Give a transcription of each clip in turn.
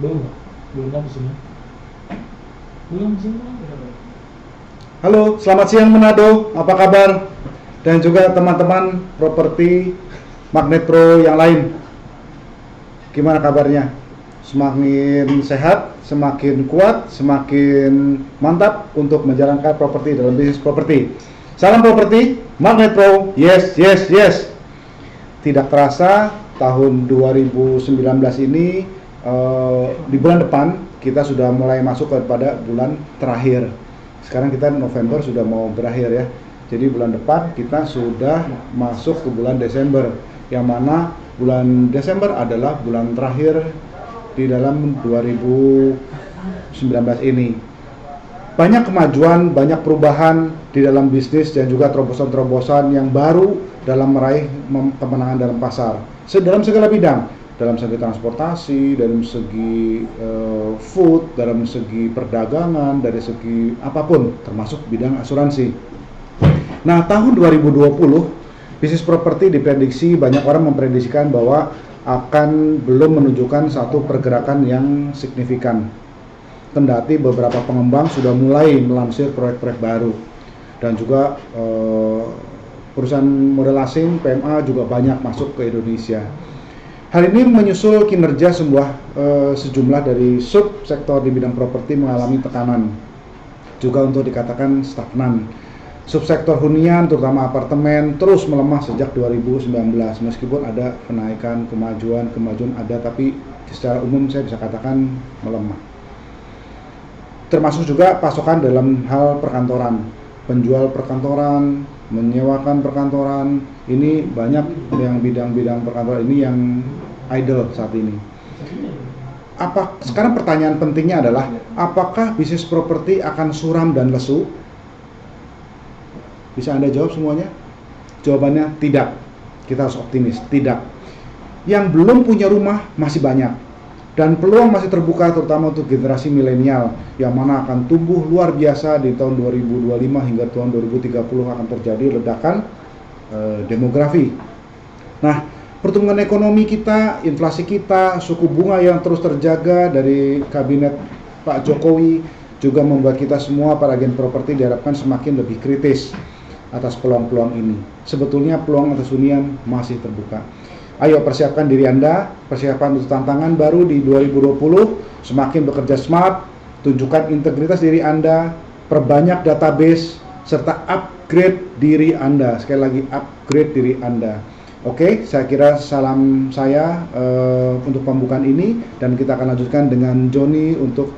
Belum, belum kan di sini. Belum sih. Halo, selamat siang Manado, apa kabar? Dan juga teman-teman properti Magnet Pro yang lain. Gimana kabarnya? Semakin sehat, semakin kuat, semakin mantap untuk menjalankan properti dalam bisnis properti. Salam properti, Magnet Pro, yes, yes, yes. Tidak terasa tahun 2019 ini di bulan depan kita sudah mulai masuk kepada bulan terakhir. Sekarang kita November sudah mau berakhir ya. Jadi bulan depan kita sudah masuk ke bulan Desember, yang mana bulan Desember adalah bulan terakhir di dalam 2019 ini. Banyak kemajuan, banyak perubahan di dalam bisnis dan juga terobosan-terobosan yang baru dalam meraih kemenangan dalam pasar. Dalam segala bidang, dalam segi transportasi, dalam segi food, dalam segi perdagangan, dari segi apapun, termasuk bidang asuransi. Nah, tahun 2020, bisnis properti diprediksi, banyak orang memprediksikan bahwa akan belum menunjukkan satu pergerakan yang signifikan. Kendati beberapa pengembang sudah mulai melansir proyek-proyek baru, dan juga perusahaan modal asing PMA juga banyak masuk ke Indonesia. Hal ini menyusul kinerja sejumlah dari subsektor di bidang properti mengalami tekanan, juga untuk dikatakan stagnan. Subsektor hunian terutama apartemen terus melemah sejak 2019, meskipun ada kenaikan, kemajuan ada, tapi secara umum saya bisa katakan melemah. Termasuk juga pasokan dalam hal perkantoran, penjual perkantoran, menyewakan perkantoran, ini banyak yang bidang-bidang perkantoran ini yang idle saat ini. Sekarang pertanyaan pentingnya adalah, apakah bisnis properti akan suram dan lesu? Bisa Anda jawab semuanya? Jawabannya tidak. Kita harus optimis, tidak. Yang belum punya rumah masih banyak, dan peluang masih terbuka terutama untuk generasi milenial yang mana akan tumbuh luar biasa di tahun 2025 hingga tahun 2030 akan terjadi ledakan demografi. Nah, pertumbuhan ekonomi kita, inflasi kita, suku bunga yang terus terjaga dari kabinet Pak Jokowi juga membuat kita semua para agen properti diharapkan semakin lebih kritis atas peluang-peluang ini. Sebetulnya peluang atas hunian masih terbuka. Ayo persiapkan diri Anda, persiapkan untuk tantangan baru di 2020, semakin bekerja smart, tunjukkan integritas diri Anda, perbanyak database, serta upgrade diri Anda. Sekali lagi, upgrade diri Anda. Oke, saya kira salam saya untuk pembukaan ini, dan kita akan lanjutkan dengan Joni untuk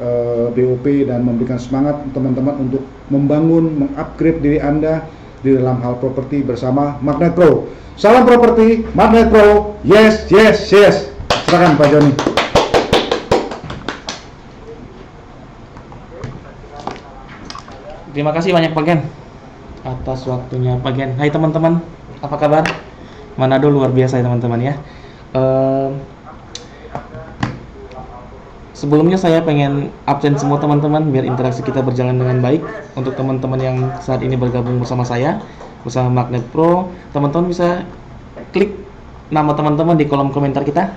BOP dan memberikan semangat teman-teman untuk membangun, mengupgrade diri Anda di dalam hal properti bersama Magnet Pro. Salam properti, Magnet Pro, yes, yes, yes. Silakan Pak Joni. Terima kasih banyak Pak Gen atas waktunya Pak Gen. Hai teman-teman, apa kabar? Manado luar biasa ya teman-teman ya. Sebelumnya saya pengen absen semua teman-teman biar interaksi kita berjalan dengan baik. Untuk teman-teman yang saat ini bergabung bersama saya, bersama Magnet Pro, teman-teman bisa klik nama teman-teman di kolom komentar kita.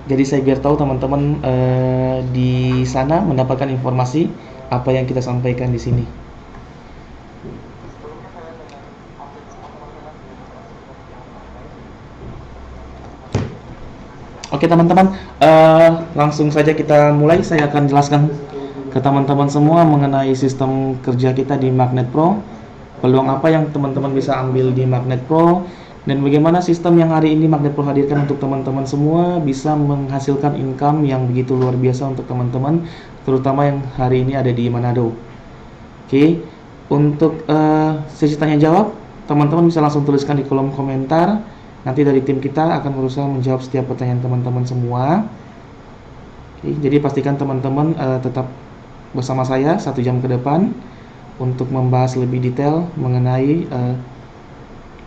Jadi saya biar tahu teman-teman di sana mendapatkan informasi apa yang kita sampaikan di sini. Oke teman-teman, langsung saja kita mulai. Saya akan jelaskan ke teman-teman semua mengenai sistem kerja kita di Magnet Pro, peluang apa yang teman-teman bisa ambil di Magnet Pro, dan bagaimana sistem yang hari ini Magnet Pro hadirkan untuk teman-teman semua bisa menghasilkan income yang begitu luar biasa untuk teman-teman, terutama yang hari ini ada di Manado. Oke, untuk sesi tanya jawab, teman-teman bisa langsung tuliskan di kolom komentar. Nanti dari tim kita akan berusaha menjawab setiap pertanyaan teman-teman semua. Oke, jadi pastikan teman-teman tetap bersama saya 1 jam ke depan untuk membahas lebih detail mengenai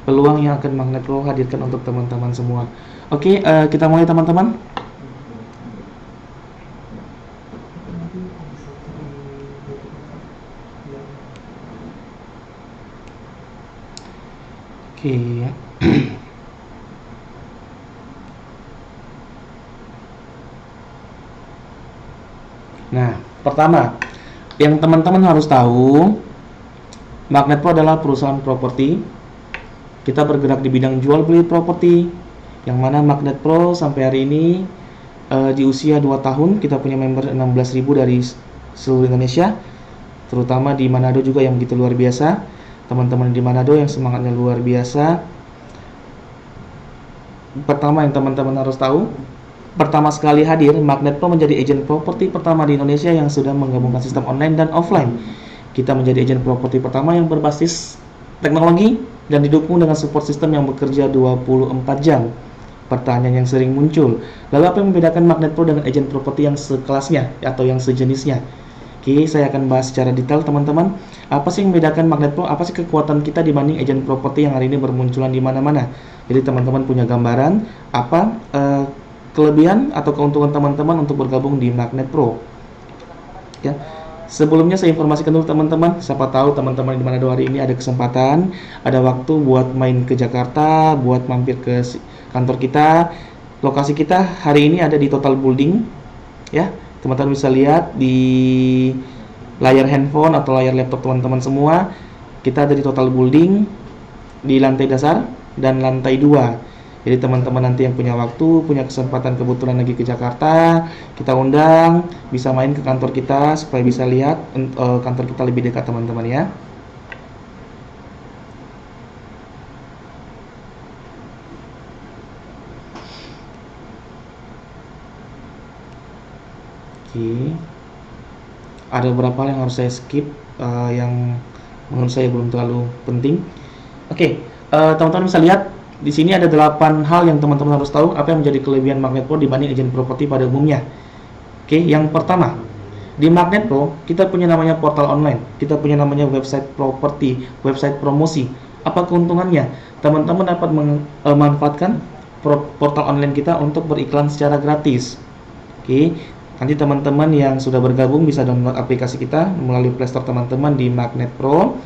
peluang yang akan Magnet Pro hadirkan untuk teman-teman semua. Oke, kita mulai teman-teman. Oke. Pertama, yang teman-teman harus tahu, Magnet Pro adalah perusahaan properti. Kita bergerak di bidang jual beli properti, yang mana Magnet Pro sampai hari ini di usia 2 tahun kita punya member 16.000 dari seluruh Indonesia, terutama di Manado juga yang begitu luar biasa. Teman-teman di Manado yang semangatnya luar biasa. Pertama yang teman-teman harus tahu, pertama sekali hadir, Magnet Pro menjadi agen properti pertama di Indonesia yang sudah menggabungkan sistem online dan offline. Kita menjadi agen properti pertama yang berbasis teknologi dan didukung dengan support system yang bekerja 24 jam. Pertanyaan yang sering muncul, lalu apa yang membedakan Magnet Pro dengan agen properti yang sekelasnya atau yang sejenisnya? Oke, saya akan bahas secara detail teman-teman. Apa sih yang membedakan Magnet Pro? Apa sih kekuatan kita dibanding agen properti yang hari ini bermunculan di mana-mana? Jadi teman-teman punya gambaran apa kelebihan atau keuntungan teman-teman untuk bergabung di Magnet Pro. Ya. Sebelumnya saya informasikan dulu teman-teman, siapa tahu teman-teman di Manado hari ini ada kesempatan, ada waktu buat main ke Jakarta, buat mampir ke kantor kita. Lokasi kita hari ini ada di Total Building, ya. Teman-teman bisa lihat di layar handphone atau layar laptop teman-teman semua. Kita ada di Total Building di lantai dasar dan lantai 2. Jadi teman-teman nanti yang punya waktu, punya kesempatan kebetulan lagi ke Jakarta, kita undang, bisa main ke kantor kita supaya bisa lihat kantor kita lebih dekat teman-teman ya. Oke. Ada beberapa hal yang harus saya skip yang menurut saya belum terlalu penting. Oke, teman-teman bisa lihat di sini ada 8 hal yang teman-teman harus tahu apa yang menjadi kelebihan Magnet Pro dibanding agen properti pada umumnya. Oke, yang pertama, di Magnet Pro kita punya namanya portal online, kita punya namanya website properti, website promosi. Apa keuntungannya? Teman-teman dapat memanfaatkan portal online kita untuk beriklan secara gratis. Oke, nanti teman-teman yang sudah bergabung bisa download aplikasi kita melalui Play Store teman-teman di Magnet Pro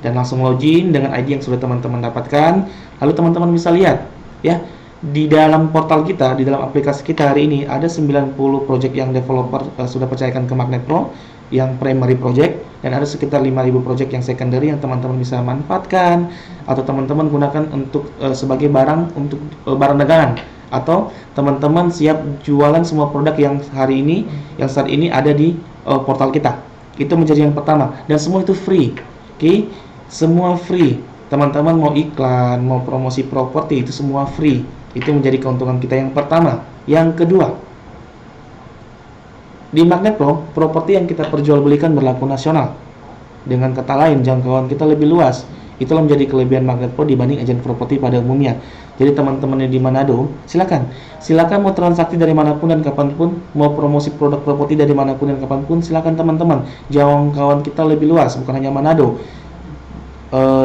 dan langsung login dengan ID yang sudah teman-teman dapatkan. Lalu teman-teman bisa lihat ya, di dalam portal kita, di dalam aplikasi kita hari ini ada 90 project yang developer sudah percayakan ke Magnet Pro yang primary project, dan ada sekitar 5.000 project yang secondary yang teman-teman bisa manfaatkan atau teman-teman gunakan untuk sebagai barang untuk barang dagangan, atau teman-teman siap jualan semua produk yang hari ini yang saat ini ada di portal kita. Itu menjadi yang pertama, dan semua itu free. Oke, semua free. Teman-teman mau iklan, mau promosi properti, itu semua free. Itu menjadi keuntungan kita yang pertama. Yang kedua, di Magnet Pro, properti yang kita perjualbelikan berlaku nasional. Dengan kata lain, jangkauan kita lebih luas. Itulah menjadi kelebihan Magnet Pro dibanding agen properti pada umumnya. Jadi teman-teman yang di Manado, silakan mau transaksi dari manapun dan kapanpun, mau promosi produk properti dari manapun dan kapanpun, silakan teman-teman. Jangkauan kita lebih luas, bukan hanya Manado.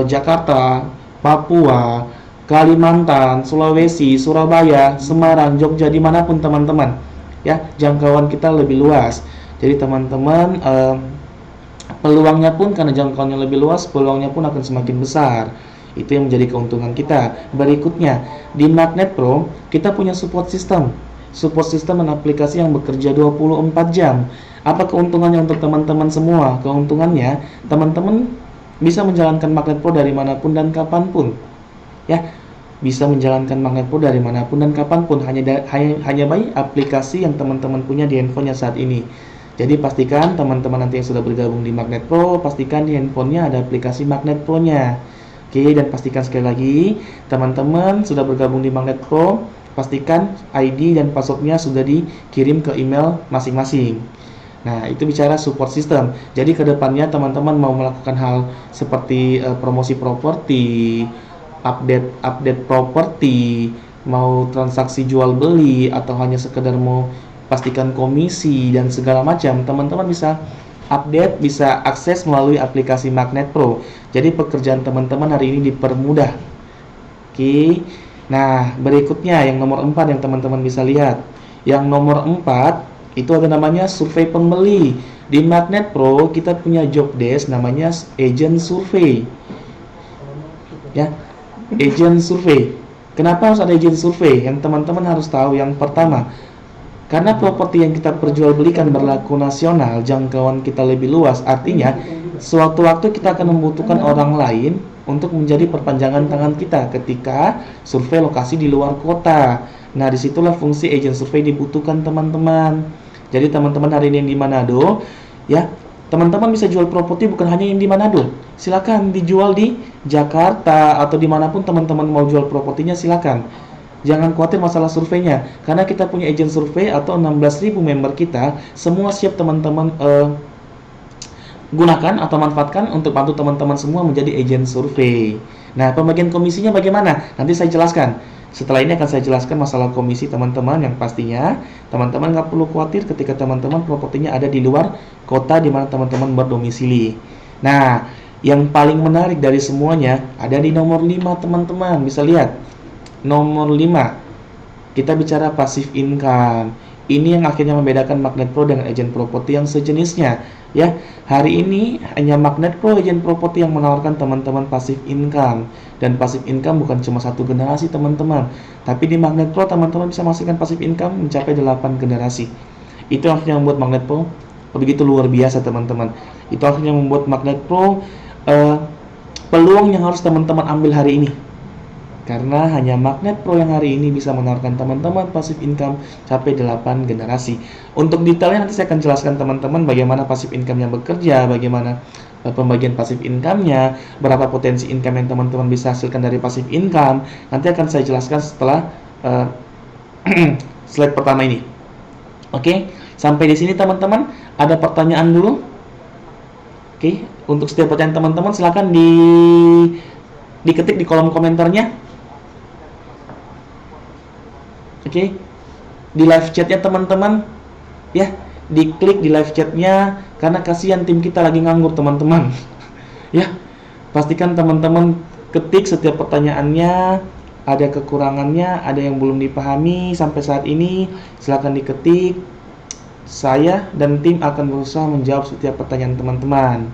Jakarta, Papua, Kalimantan, Sulawesi, Surabaya, Semarang, Jogja, dimanapun teman-teman ya, jangkauan kita lebih luas. Jadi teman-teman peluangnya pun karena jangkauannya lebih luas, peluangnya pun akan semakin besar. Itu yang menjadi keuntungan kita. Berikutnya, di Magnet Pro kita punya support system dan aplikasi yang bekerja 24 jam. Apa keuntungannya untuk teman-teman semua? Keuntungannya, teman-teman bisa menjalankan Magnet Pro dari manapun dan kapanpun. Ya, bisa menjalankan Magnet Pro dari manapun dan kapanpun, hanya by aplikasi yang teman-teman punya di handphonenya saat ini. Jadi pastikan teman-teman nanti yang sudah bergabung di Magnet Pro, pastikan di handphonenya ada aplikasi Magnet Pro-nya. Oke, dan pastikan sekali lagi, teman-teman sudah bergabung di Magnet Pro, pastikan ID dan passwordnya sudah dikirim ke email masing-masing. Nah, itu bicara support system. Jadi kedepannya teman-teman mau melakukan hal seperti promosi properti, update properti, mau transaksi jual beli, atau hanya sekedar mau pastikan komisi dan segala macam, teman-teman bisa update, bisa akses melalui aplikasi Magnet Pro. Jadi pekerjaan teman-teman hari ini dipermudah. Oke. Nah, berikutnya yang nomor 4 yang teman-teman bisa lihat. Yang nomor 4 itu ada namanya survei pembeli. Di Magnet Pro kita punya job desk namanya agent survei. Ya, agent survei. Kenapa harus ada agent survei? Yang teman-teman harus tahu, yang pertama, Karena properti yang kita perjualbelikan berlaku nasional, jangkauan kita lebih luas, artinya suatu waktu kita akan membutuhkan orang lain untuk menjadi perpanjangan tangan kita ketika survei lokasi di luar kota. Nah, disitulah fungsi agent survei dibutuhkan teman-teman. Jadi teman-teman hari ini yang di Manado, ya, teman-teman bisa jual properti bukan hanya yang di Manado. Silakan dijual di Jakarta atau dimanapun teman-teman mau jual propertinya, silakan. Jangan khawatir masalah surveinya, karena kita punya agent survei atau 16.000 member kita, semua siap teman-teman gunakan atau manfaatkan untuk bantu teman-teman semua menjadi agent survei. Nah, pembagian komisinya bagaimana? Nanti saya jelaskan. Setelah ini akan saya jelaskan masalah komisi teman-teman, yang pastinya teman-teman nggak perlu khawatir ketika teman-teman propertinya ada di luar kota di mana teman-teman berdomisili. Nah, yang paling menarik dari semuanya ada di nomor 5 teman-teman. Bisa lihat. Nomor 5, kita bicara passive income. Ini yang akhirnya membedakan Magnet Pro dengan agent properti yang sejenisnya. Ya, hari ini hanya Magnet Pro agent properti yang menawarkan teman-teman passive income. Dan passive income bukan cuma satu generasi teman-teman, tapi di Magnet Pro teman-teman bisa menghasilkan passive income mencapai 8 generasi. Itu akhirnya membuat Magnet Pro begitu luar biasa teman-teman. Itu akhirnya membuat Magnet Pro peluang yang harus teman-teman ambil hari ini. Karena hanya Magnet Pro yang hari ini bisa menawarkan teman-teman passive income sampai 8 generasi. Untuk detailnya nanti saya akan jelaskan teman-teman bagaimana passive income yang bekerja, bagaimana pembagian passive income-nya, berapa potensi income yang teman-teman bisa hasilkan dari passive income. Nanti akan saya jelaskan setelah slide pertama ini. Oke, sampai di sini teman-teman, ada pertanyaan dulu? Oke, untuk setiap pertanyaan teman-teman silakan diketik di kolom komentarnya. Oke, di live chatnya teman-teman, ya, diklik di live chatnya karena kasihan tim kita lagi nganggur teman-teman. Ya, pastikan teman-teman ketik setiap pertanyaannya, ada kekurangannya, ada yang belum dipahami sampai saat ini, silakan diketik. Saya dan tim akan berusaha menjawab setiap pertanyaan teman-teman.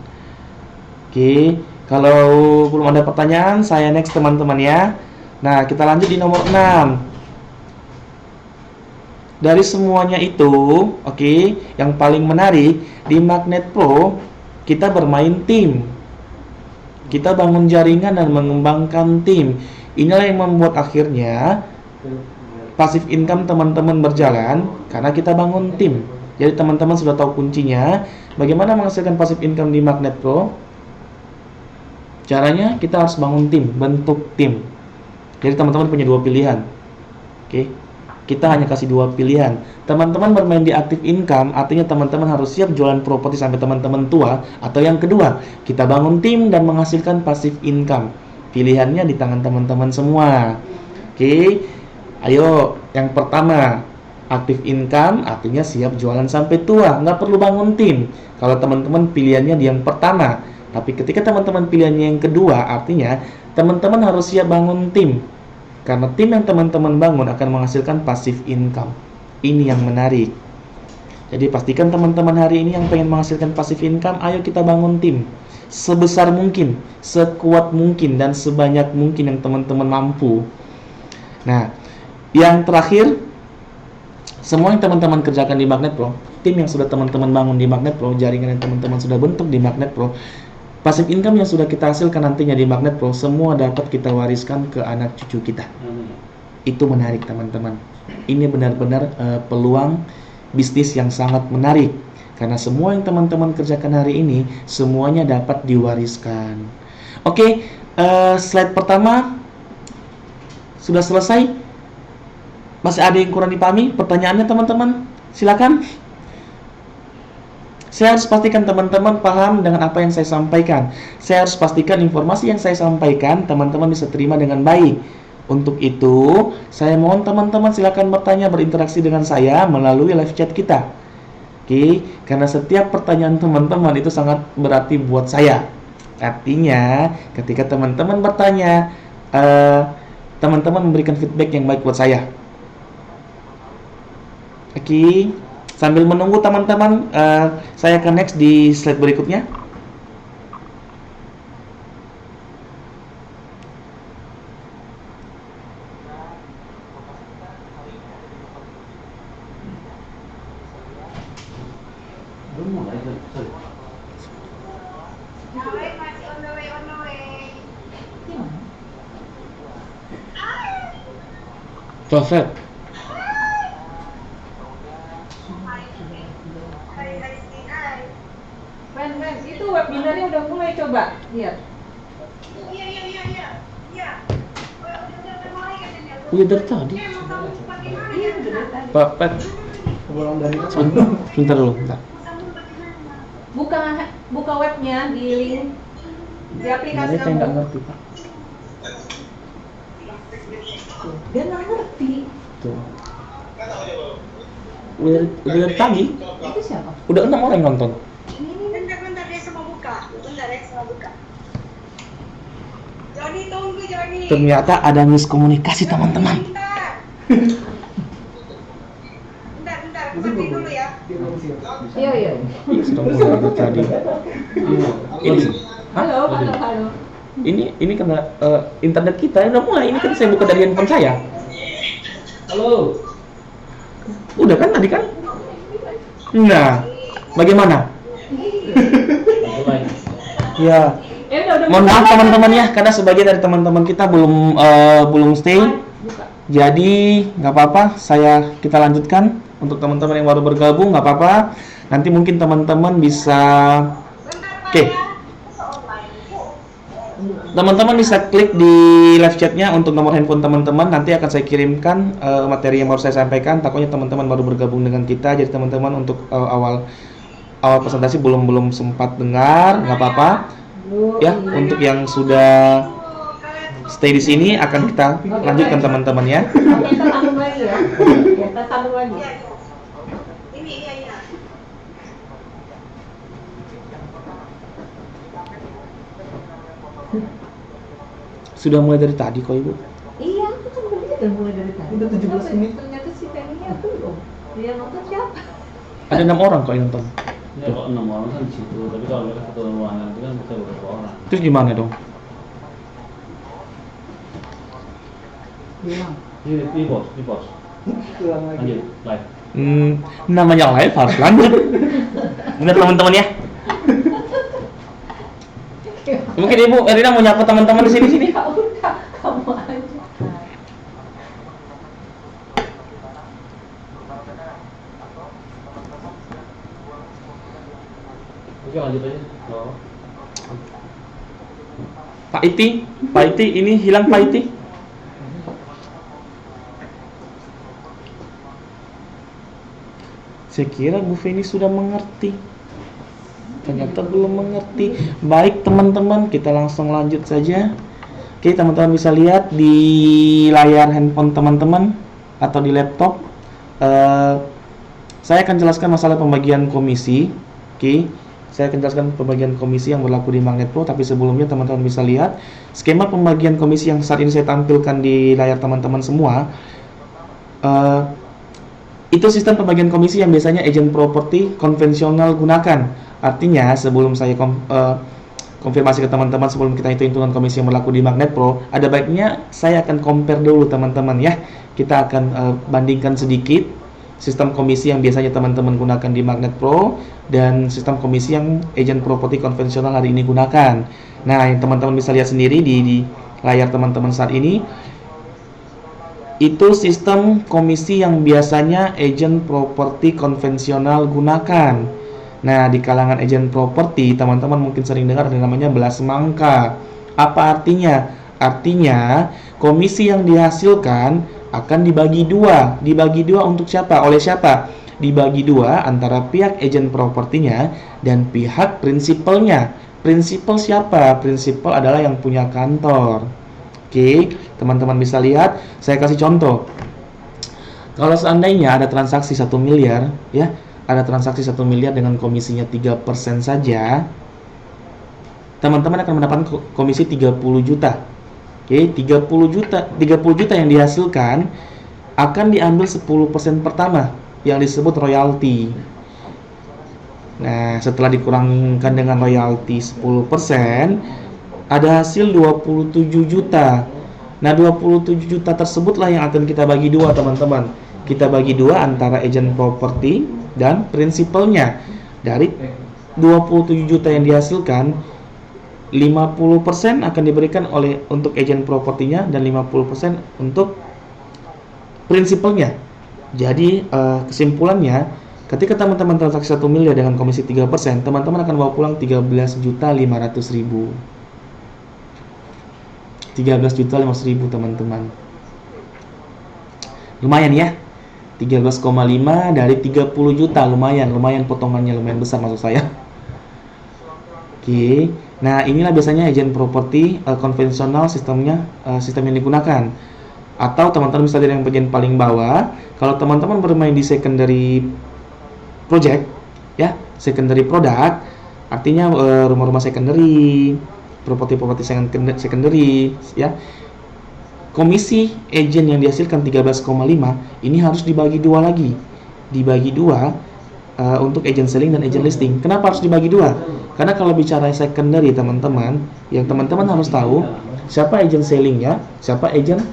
Oke, kalau belum ada pertanyaan, saya next teman-teman ya. Nah, kita lanjut di nomor 6. Dari semuanya itu, oke, yang paling menarik di Magnet Pro, kita bermain tim. Kita bangun jaringan dan mengembangkan tim. Inilah yang membuat akhirnya passive income teman-teman berjalan karena kita bangun tim. Jadi teman-teman sudah tahu kuncinya. Bagaimana menghasilkan passive income di Magnet Pro? Caranya kita harus bangun tim, bentuk tim. Jadi teman-teman punya dua pilihan. Oke. Kita hanya kasih dua pilihan. Teman-teman bermain di active income, artinya teman-teman harus siap jualan properti sampai teman-teman tua. Atau yang kedua, kita bangun tim dan menghasilkan passive income. Pilihannya di tangan teman-teman semua. Oke, ayo yang pertama, active income artinya siap jualan sampai tua, nggak perlu bangun tim. Kalau teman-teman pilihannya di yang pertama, tapi ketika teman-teman pilihannya yang kedua, artinya teman-teman harus siap bangun tim. Karena tim yang teman-teman bangun akan menghasilkan passive income. Ini yang menarik. Jadi pastikan teman-teman hari ini yang pengen menghasilkan passive income, ayo kita bangun tim. Sebesar mungkin, sekuat mungkin, dan sebanyak mungkin yang teman-teman mampu. Nah, yang terakhir, semua yang teman-teman kerjakan di Magnet Pro, tim yang sudah teman-teman bangun di Magnet Pro, jaringan yang teman-teman sudah bentuk di Magnet Pro, passive income yang sudah kita hasilkan nantinya di Magnet Pro, semua dapat kita wariskan ke anak cucu kita. Itu menarik teman-teman. Ini benar-benar peluang bisnis yang sangat menarik. Karena semua yang teman-teman kerjakan hari ini, semuanya dapat diwariskan. Oke, slide pertama sudah selesai. Masih ada yang kurang dipahami? Pertanyaannya teman-teman? Silakan. Saya harus pastikan teman-teman paham dengan apa yang saya sampaikan. Saya harus pastikan informasi yang saya sampaikan teman-teman bisa terima dengan baik. Untuk itu, saya mohon teman-teman silakan bertanya, berinteraksi dengan saya melalui live chat kita. Oke, karena setiap pertanyaan teman-teman itu sangat berarti buat saya. Artinya, ketika teman-teman bertanya, teman-teman memberikan feedback yang baik buat saya. Oke. Sambil menunggu teman-teman, saya akan next di slide berikutnya. Perfect. Men, itu webinarnya udah mulai, coba lihat. Iya dari tadi. Pak Pet. Sebentar dulu, bentar. Buka webnya di link di aplikasi Mereka yang nggak kamu. ngerti Pak. Dia nggak ngerti. Tuh. Udah dari pagi. Itu siapa? Udah 6 orang yang nonton. Bentar dia semua buka. Bentar dia semua buka. Joni tunggu Joni. Ternyata ada miskomunikasi teman-teman. Bentar, berhenti dulu ya. Iya. Sudah mulai dari tadi. Ini, Halo. ini karena internet kita udah mulai. Ini kan saya buka dari handphone saya. Halo. Udah kan tadi kan? Nah, bagaimana? Ya. Udah Mohon maaf teman-teman ya, karena sebagian dari teman-teman kita belum stay. Buka. Jadi nggak apa-apa, kita lanjutkan untuk teman-teman yang baru bergabung, nggak apa-apa. Nanti mungkin teman-teman bisa, oke. Teman-teman bisa klik di live chatnya untuk nomor handphone teman-teman. Nanti akan saya kirimkan materi yang baru saya sampaikan. Takutnya teman-teman baru bergabung dengan kita, jadi teman-teman untuk awal presentasi belum sempat dengar, nggak apa-apa. Ya, untuk yang sudah stay di sini akan kita lanjutkan teman-teman ya. Kita sambung lagi ya. Kita sambung lagi. Ini iya. Sudah mulai dari tadi kok Ibu. Iya, aku kan udah mulai dari tadi. Udah 17 menit. Ternyata si Penny-nya belum. Dia nonton siapa? Ada 6 orang kok yang nonton. Ya kok 6 orang kan di situ, tapi kalau mereka satu ruangan itu kan bisa beberapa orang. Terus gimana dong? Bilang. Di pos. Ulang lagi. Lanjut, live. Namanya live harus lanjut. Benar teman-teman ya. Mungkin Ibu Erina mau nyapa teman-teman di sini. Ya udah, kamu aja. Oke, lanjut aja. Oh. Pak Iti, ini hilang Pak Iti. Saya kira Bu Feni sudah mengerti. Ternyata belum mengerti. Baik teman-teman, kita langsung lanjut saja. Oke, teman-teman bisa lihat di layar handphone teman-teman atau di laptop. Saya akan jelaskan masalah pembagian komisi. Oke, saya akan jelaskan pembagian komisi yang berlaku di Magnet Pro. Tapi sebelumnya teman-teman bisa lihat skema pembagian komisi yang saat ini saya tampilkan di layar teman-teman semua. Itu sistem pembagian komisi yang biasanya agent properti konvensional gunakan. Artinya sebelum saya konfirmasi ke teman-teman, sebelum kita hitung-hitungan komisi yang berlaku di Magnet Pro, ada baiknya saya akan compare dulu teman-teman ya. Kita akan bandingkan sedikit sistem komisi yang biasanya teman-teman gunakan di Magnet Pro dan sistem komisi yang agent properti konvensional hari ini gunakan. Nah, yang teman-teman bisa lihat sendiri di layar teman-teman saat ini, itu sistem komisi yang biasanya agent properti konvensional gunakan. Nah, di kalangan agent properti, teman-teman mungkin sering dengar ada namanya belas mangka. Apa artinya? Artinya, komisi yang dihasilkan akan dibagi dua. Dibagi dua untuk siapa? Oleh siapa? Dibagi dua antara pihak agent propertinya dan pihak prinsipalnya. Prinsipal siapa? Prinsipal adalah yang punya kantor. Oke, teman-teman bisa lihat, saya kasih contoh. Kalau seandainya ada transaksi 1 miliar, ya, ada transaksi 1 miliar dengan komisinya 3% saja, teman-teman akan mendapatkan komisi 30 juta. Oke, 30 juta yang dihasilkan akan diambil 10% pertama yang disebut royalti. Nah, setelah dikurangkan dengan royalti 10%, ada hasil 27 juta. Nah, 27 juta tersebutlah yang akan kita bagi dua, teman-teman. Kita bagi dua antara agent property dan prinsipalnya. Dari 27 juta yang dihasilkan, 50% akan diberikan untuk agent propertinya dan 50% untuk prinsipalnya. Jadi kesimpulannya, ketika teman-teman transaksi 1 miliar dengan komisi 3%, teman-teman akan bawa pulang 13.500.000. 13.500.000 teman-teman. Lumayan ya. 13,5 dari 30 juta, lumayan potongannya, lumayan besar maksud saya. Oke. Nah, inilah biasanya agent properti konvensional sistemnya, sistem yang digunakan. Atau teman-teman bisa lihat yang bagian paling bawah, kalau teman-teman bermain di secondary project, ya, secondary product, artinya rumah-rumah secondary, properti-properti secondary, ya. Komisi agent yang dihasilkan 13,5 ini harus dibagi dua lagi. Dibagi dua untuk agent selling dan agent listing. Kenapa harus dibagi dua? Karena kalau bicara secondary teman-teman, yang teman-teman harus tahu siapa agent sellingnya, siapa agent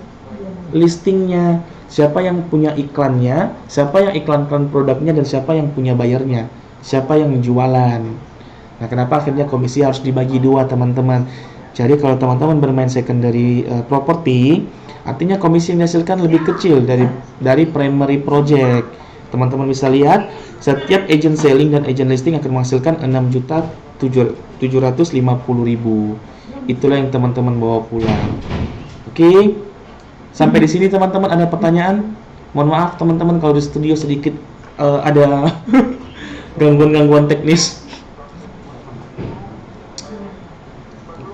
listingnya, siapa yang punya iklannya, siapa yang iklankan produknya, dan siapa yang punya bayarnya, siapa yang jualan. Nah, kenapa akhirnya komisi harus dibagi dua teman-teman? Jadi kalau teman-teman bermain secondary property, artinya komisi yang dihasilkan lebih kecil dari primary project. Teman-teman bisa lihat setiap agent selling dan agent listing akan menghasilkan 6.750.000. Itulah yang teman-teman bawa pulang. Oke. Sampai di sini teman-teman ada pertanyaan? Mohon maaf teman-teman kalau di studio sedikit ada gangguan-gangguan teknis.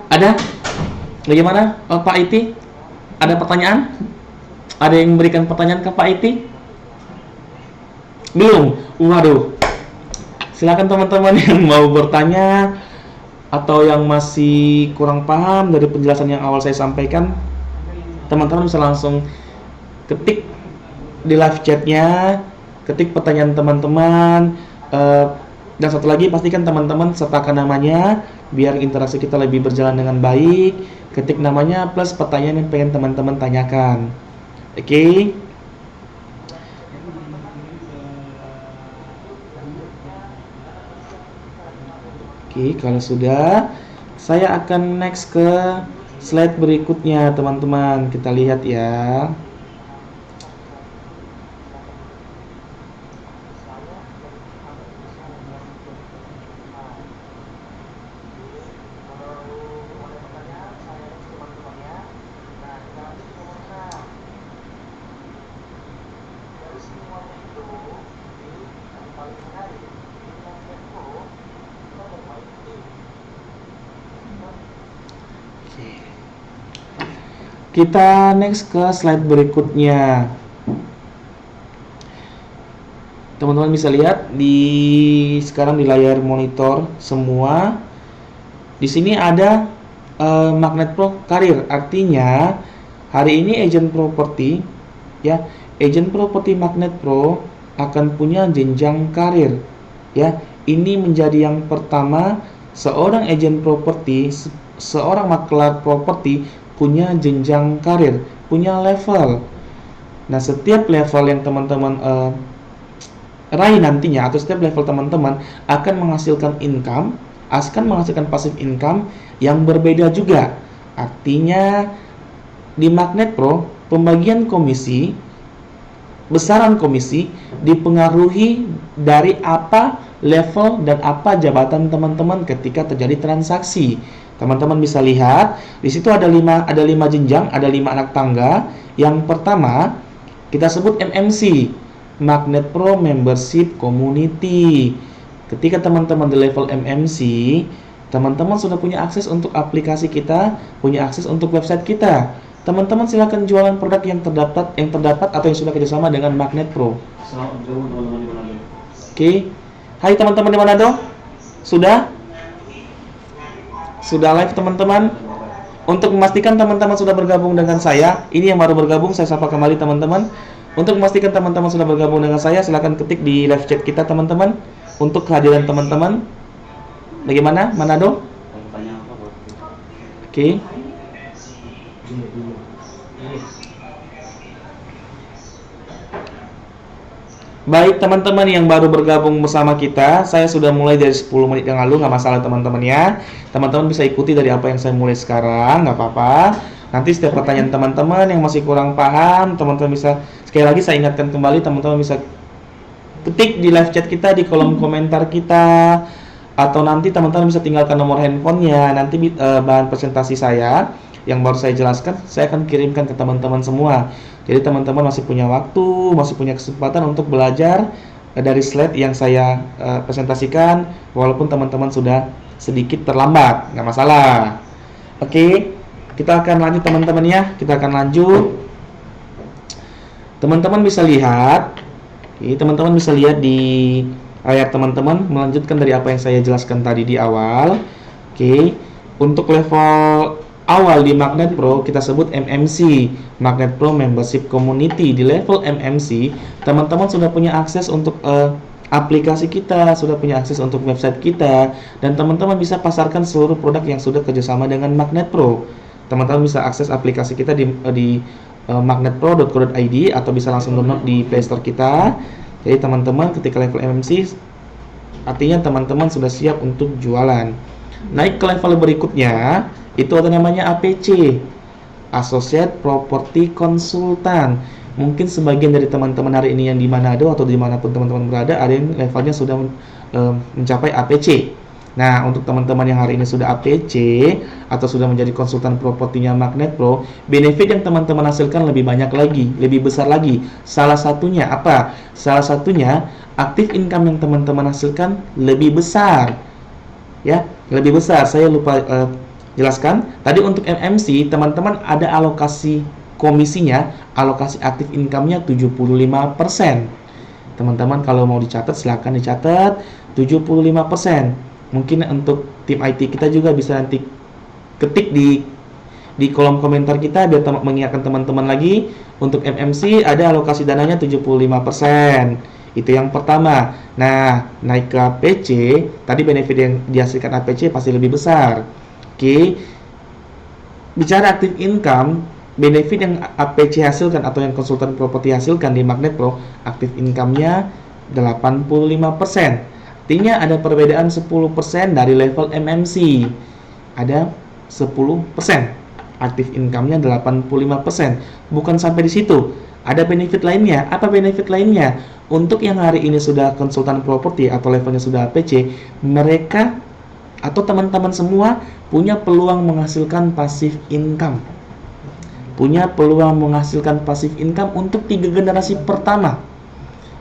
Ada? Bagaimana Pak Iti? Ada pertanyaan? Ada yang memberikan pertanyaan ke Pak Iti? Belum? Waduh. Silakan teman-teman yang mau bertanya atau yang masih kurang paham dari penjelasan yang awal saya sampaikan, teman-teman bisa langsung ketik di live chatnya, ketik pertanyaan teman-teman, dan satu lagi pastikan teman-teman sertakan namanya biar interaksi kita lebih berjalan dengan baik. Ketik namanya plus pertanyaan yang pengen teman-teman tanyakan. Oke. Oke, kalau sudah, saya akan next ke slide berikutnya teman-teman. Kita lihat ya. Kita next ke slide berikutnya. Teman-teman bisa lihat sekarang di layar monitor semua. Di sini ada Magnet Pro Karir. Artinya hari ini agent property, ya, agent property Magnet Pro akan punya jenjang karir. Ya, ini menjadi yang pertama seorang agent property, seorang maklar properti punya jenjang karir, punya level. Nah, setiap level yang teman-teman raih nantinya, atau setiap level teman-teman akan menghasilkan income, akan menghasilkan passive income yang berbeda juga. Artinya di Magnet Pro, pembagian komisi, besaran komisi dipengaruhi dari apa level dan apa jabatan teman-teman ketika terjadi transaksi. Teman-teman bisa lihat di situ ada 5 jenjang, ada 5 anak tangga. Yang pertama kita sebut MMC, Magnet Pro Membership Community. Ketika teman-teman di level MMC, teman-teman sudah punya akses untuk aplikasi kita, punya akses untuk website kita. Teman-teman silakan jualan produk yang terdapat atau yang sudah kerjasama dengan Magnet Pro. Assalamualaikum teman-teman di Manado. Oke. Hai teman-teman di Manado. Sudah live teman-teman. Untuk memastikan teman-teman sudah bergabung dengan saya, ini yang baru bergabung saya sapa kembali teman-teman. Untuk memastikan teman-teman sudah bergabung dengan saya, silakan ketik di live chat kita teman-teman untuk kehadiran teman-teman. Bagaimana Manado? Pertanyaan apa buat? Oke. Baik teman-teman yang baru bergabung bersama kita, saya sudah mulai dari 10 menit yang lalu, nggak masalah teman-teman ya. Teman-teman bisa ikuti dari apa yang saya mulai sekarang, nggak apa-apa. Nanti setiap pertanyaan teman-teman yang masih kurang paham, teman-teman bisa, sekali lagi saya ingatkan kembali, teman-teman bisa ketik di live chat kita, di kolom komentar kita, atau nanti teman-teman bisa tinggalkan nomor handphonenya. Nanti bahan presentasi saya yang baru saya jelaskan, saya akan kirimkan ke teman-teman semua. Jadi teman-teman masih punya waktu, masih punya kesempatan untuk belajar dari slide yang saya presentasikan, walaupun teman-teman sudah sedikit terlambat, nggak masalah. Oke, kita akan lanjut teman-teman ya, kita akan lanjut. Teman-teman bisa lihat, teman-teman bisa lihat di layar teman-teman, melanjutkan dari apa yang saya jelaskan tadi di awal. Oke, untuk level awal di Magnet Pro kita sebut MMC, Magnet Pro Membership Community. Di level MMC, teman-teman sudah punya akses untuk aplikasi kita, sudah punya akses untuk website kita, dan teman-teman bisa pasarkan seluruh produk yang sudah kerjasama dengan Magnet Pro. Teman-teman bisa akses aplikasi kita di magnetpro.co.id atau bisa langsung download di Play Store kita. Jadi teman-teman ketika level MMC, artinya teman-teman sudah siap untuk jualan. Naik ke level berikutnya, itu ada namanya APC, Associate Property Consultant. Mungkin sebagian dari teman-teman hari ini yang di Manado atau dimanapun teman-teman berada, ada yang levelnya sudah mencapai APC. Nah, untuk teman-teman yang hari ini sudah APC atau sudah menjadi konsultan propertinya Magnet Pro, benefit yang teman-teman hasilkan lebih banyak lagi, lebih besar lagi. Salah satunya apa? Salah satunya aktif income yang teman-teman hasilkan lebih besar. Ya, lebih besar. Saya lupa jelaskan. Tadi untuk MMC, teman-teman ada alokasi komisinya, alokasi aktif income-nya 75%. Teman-teman kalau mau dicatat, silahkan dicatat 75%. Mungkin untuk tim IT kita juga bisa nanti ketik di kolom komentar kita biar mengingatkan teman-teman lagi. Untuk MMC ada alokasi dananya 75%. Itu yang pertama. Nah, naik ke APC, tadi benefit yang dihasilkan APC pasti lebih besar. Oke. Bicara active income, benefit yang APC hasilkan atau yang konsultan properti hasilkan di Magnet Pro, active income-nya 85%. Artinya ada perbedaan 10% dari level MMC. Ada 10%. Active income-nya 85%. Bukan sampai di situ. Ada benefit lainnya. Apa benefit lainnya? Untuk yang hari ini sudah konsultan properti atau levelnya sudah APC, mereka atau teman-teman semua punya peluang menghasilkan passive income. Punya peluang menghasilkan passive income untuk 3 generasi pertama.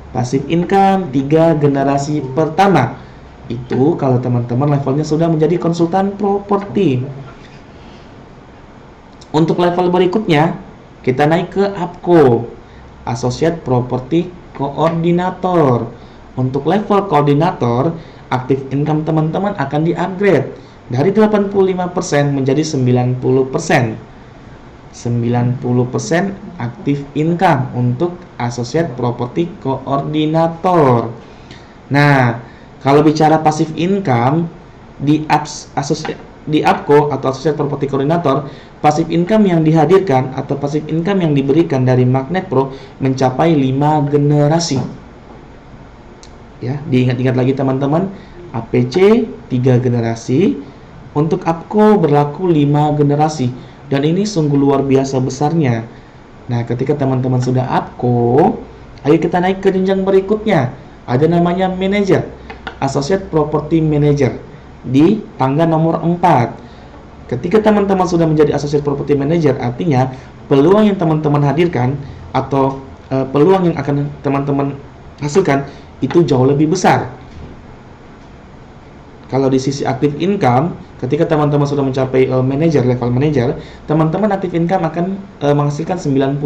Passive income 3 generasi pertama. Itu kalau teman-teman levelnya sudah menjadi konsultan properti. Untuk level berikutnya, kita naik ke APCO, Associate Property Coordinator. Untuk level koordinator, active income teman-teman akan di-upgrade dari 85% menjadi 90%. 90% active income untuk Associate Property Coordinator. Nah, kalau bicara passive income di APCO atau Associate Property Coordinator, passive income yang dihadirkan atau passive income yang diberikan dari Magnet Pro mencapai 5 generasi. Ya, diingat-ingat lagi teman-teman, APC 3 generasi, untuk APCO berlaku 5 generasi. Dan ini sungguh luar biasa besarnya. Nah, ketika teman-teman sudah APCO, ayo kita naik ke jenjang berikutnya. Ada namanya manager, Associate Property Manager di tangga nomor 4. Ketika teman-teman sudah menjadi Associate Property Manager, artinya peluang yang teman-teman hadirkan atau peluang yang akan teman-teman hasilkan itu jauh lebih besar. Kalau di sisi active income, ketika teman-teman sudah mencapai level manager, teman-teman active income akan menghasilkan 95%.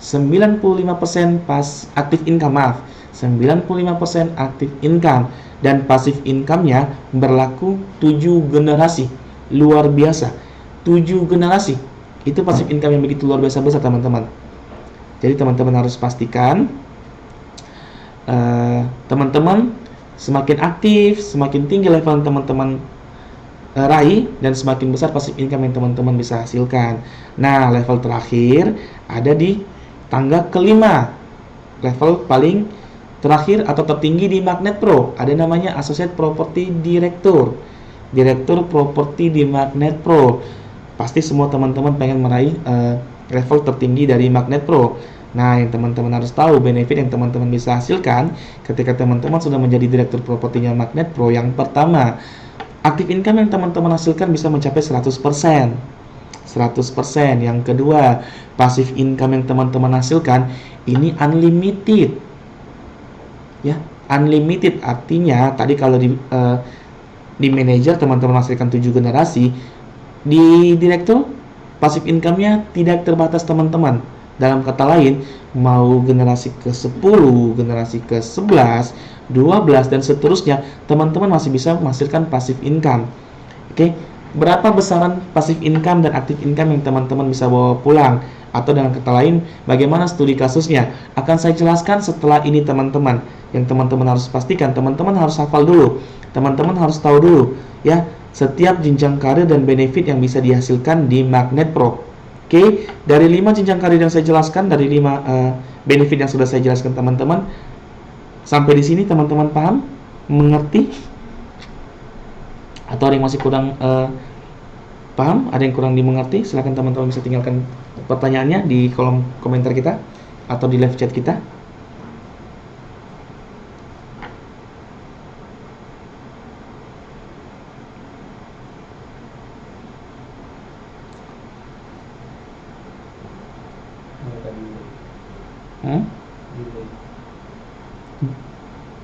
95% active income, 95% active income, dan passive income-nya berlaku 7 generasi. Luar biasa. 7 generasi. Itu passive income yang begitu luar biasa besar, teman-teman. Jadi teman-teman harus pastikan teman-teman semakin aktif, semakin tinggi level teman-teman raih, dan semakin besar passive income yang teman-teman bisa hasilkan. Nah, level terakhir ada di tangga kelima. level paling terakhir atau tertinggi di Magnet Pro. Ada namanya Associate Property Director. Direktur properti di Magnet Pro. Pasti semua teman-teman pengen meraih level tertinggi dari Magnet Pro. Nah, yang teman-teman harus tahu benefit yang teman-teman bisa hasilkan ketika teman-teman sudah menjadi direktur propertinya Magnet Pro. Yang pertama, active income yang teman-teman hasilkan bisa mencapai 100%. 100%. Yang kedua, passive income yang teman-teman hasilkan ini unlimited. Ya, unlimited artinya tadi kalau di manajer teman-teman hasilkan 7 generasi, di direktur passive income-nya tidak terbatas teman-teman. Dalam kata lain, mau generasi ke-10, generasi ke-11, 12 dan seterusnya, teman-teman masih bisa menghasilkan passive income. Oke, berapa besaran passive income dan active income yang teman-teman bisa bawa pulang? Atau dengan kata lain, bagaimana studi kasusnya? Akan saya jelaskan setelah ini teman-teman. Yang teman-teman harus pastikan, teman-teman harus hafal dulu. Teman-teman harus tahu dulu ya, setiap jenjang karir dan benefit yang bisa dihasilkan di Magnet Pro. Oke, dari 5 jenjang karir yang saya jelaskan, dari 5 benefit yang sudah saya jelaskan teman-teman, sampai di sini teman-teman paham? Mengerti? Atau ada yang masih kurang paham? Ada yang kurang dimengerti? Silahkan teman-teman bisa tinggalkan pertanyaannya di kolom komentar kita atau di live chat kita.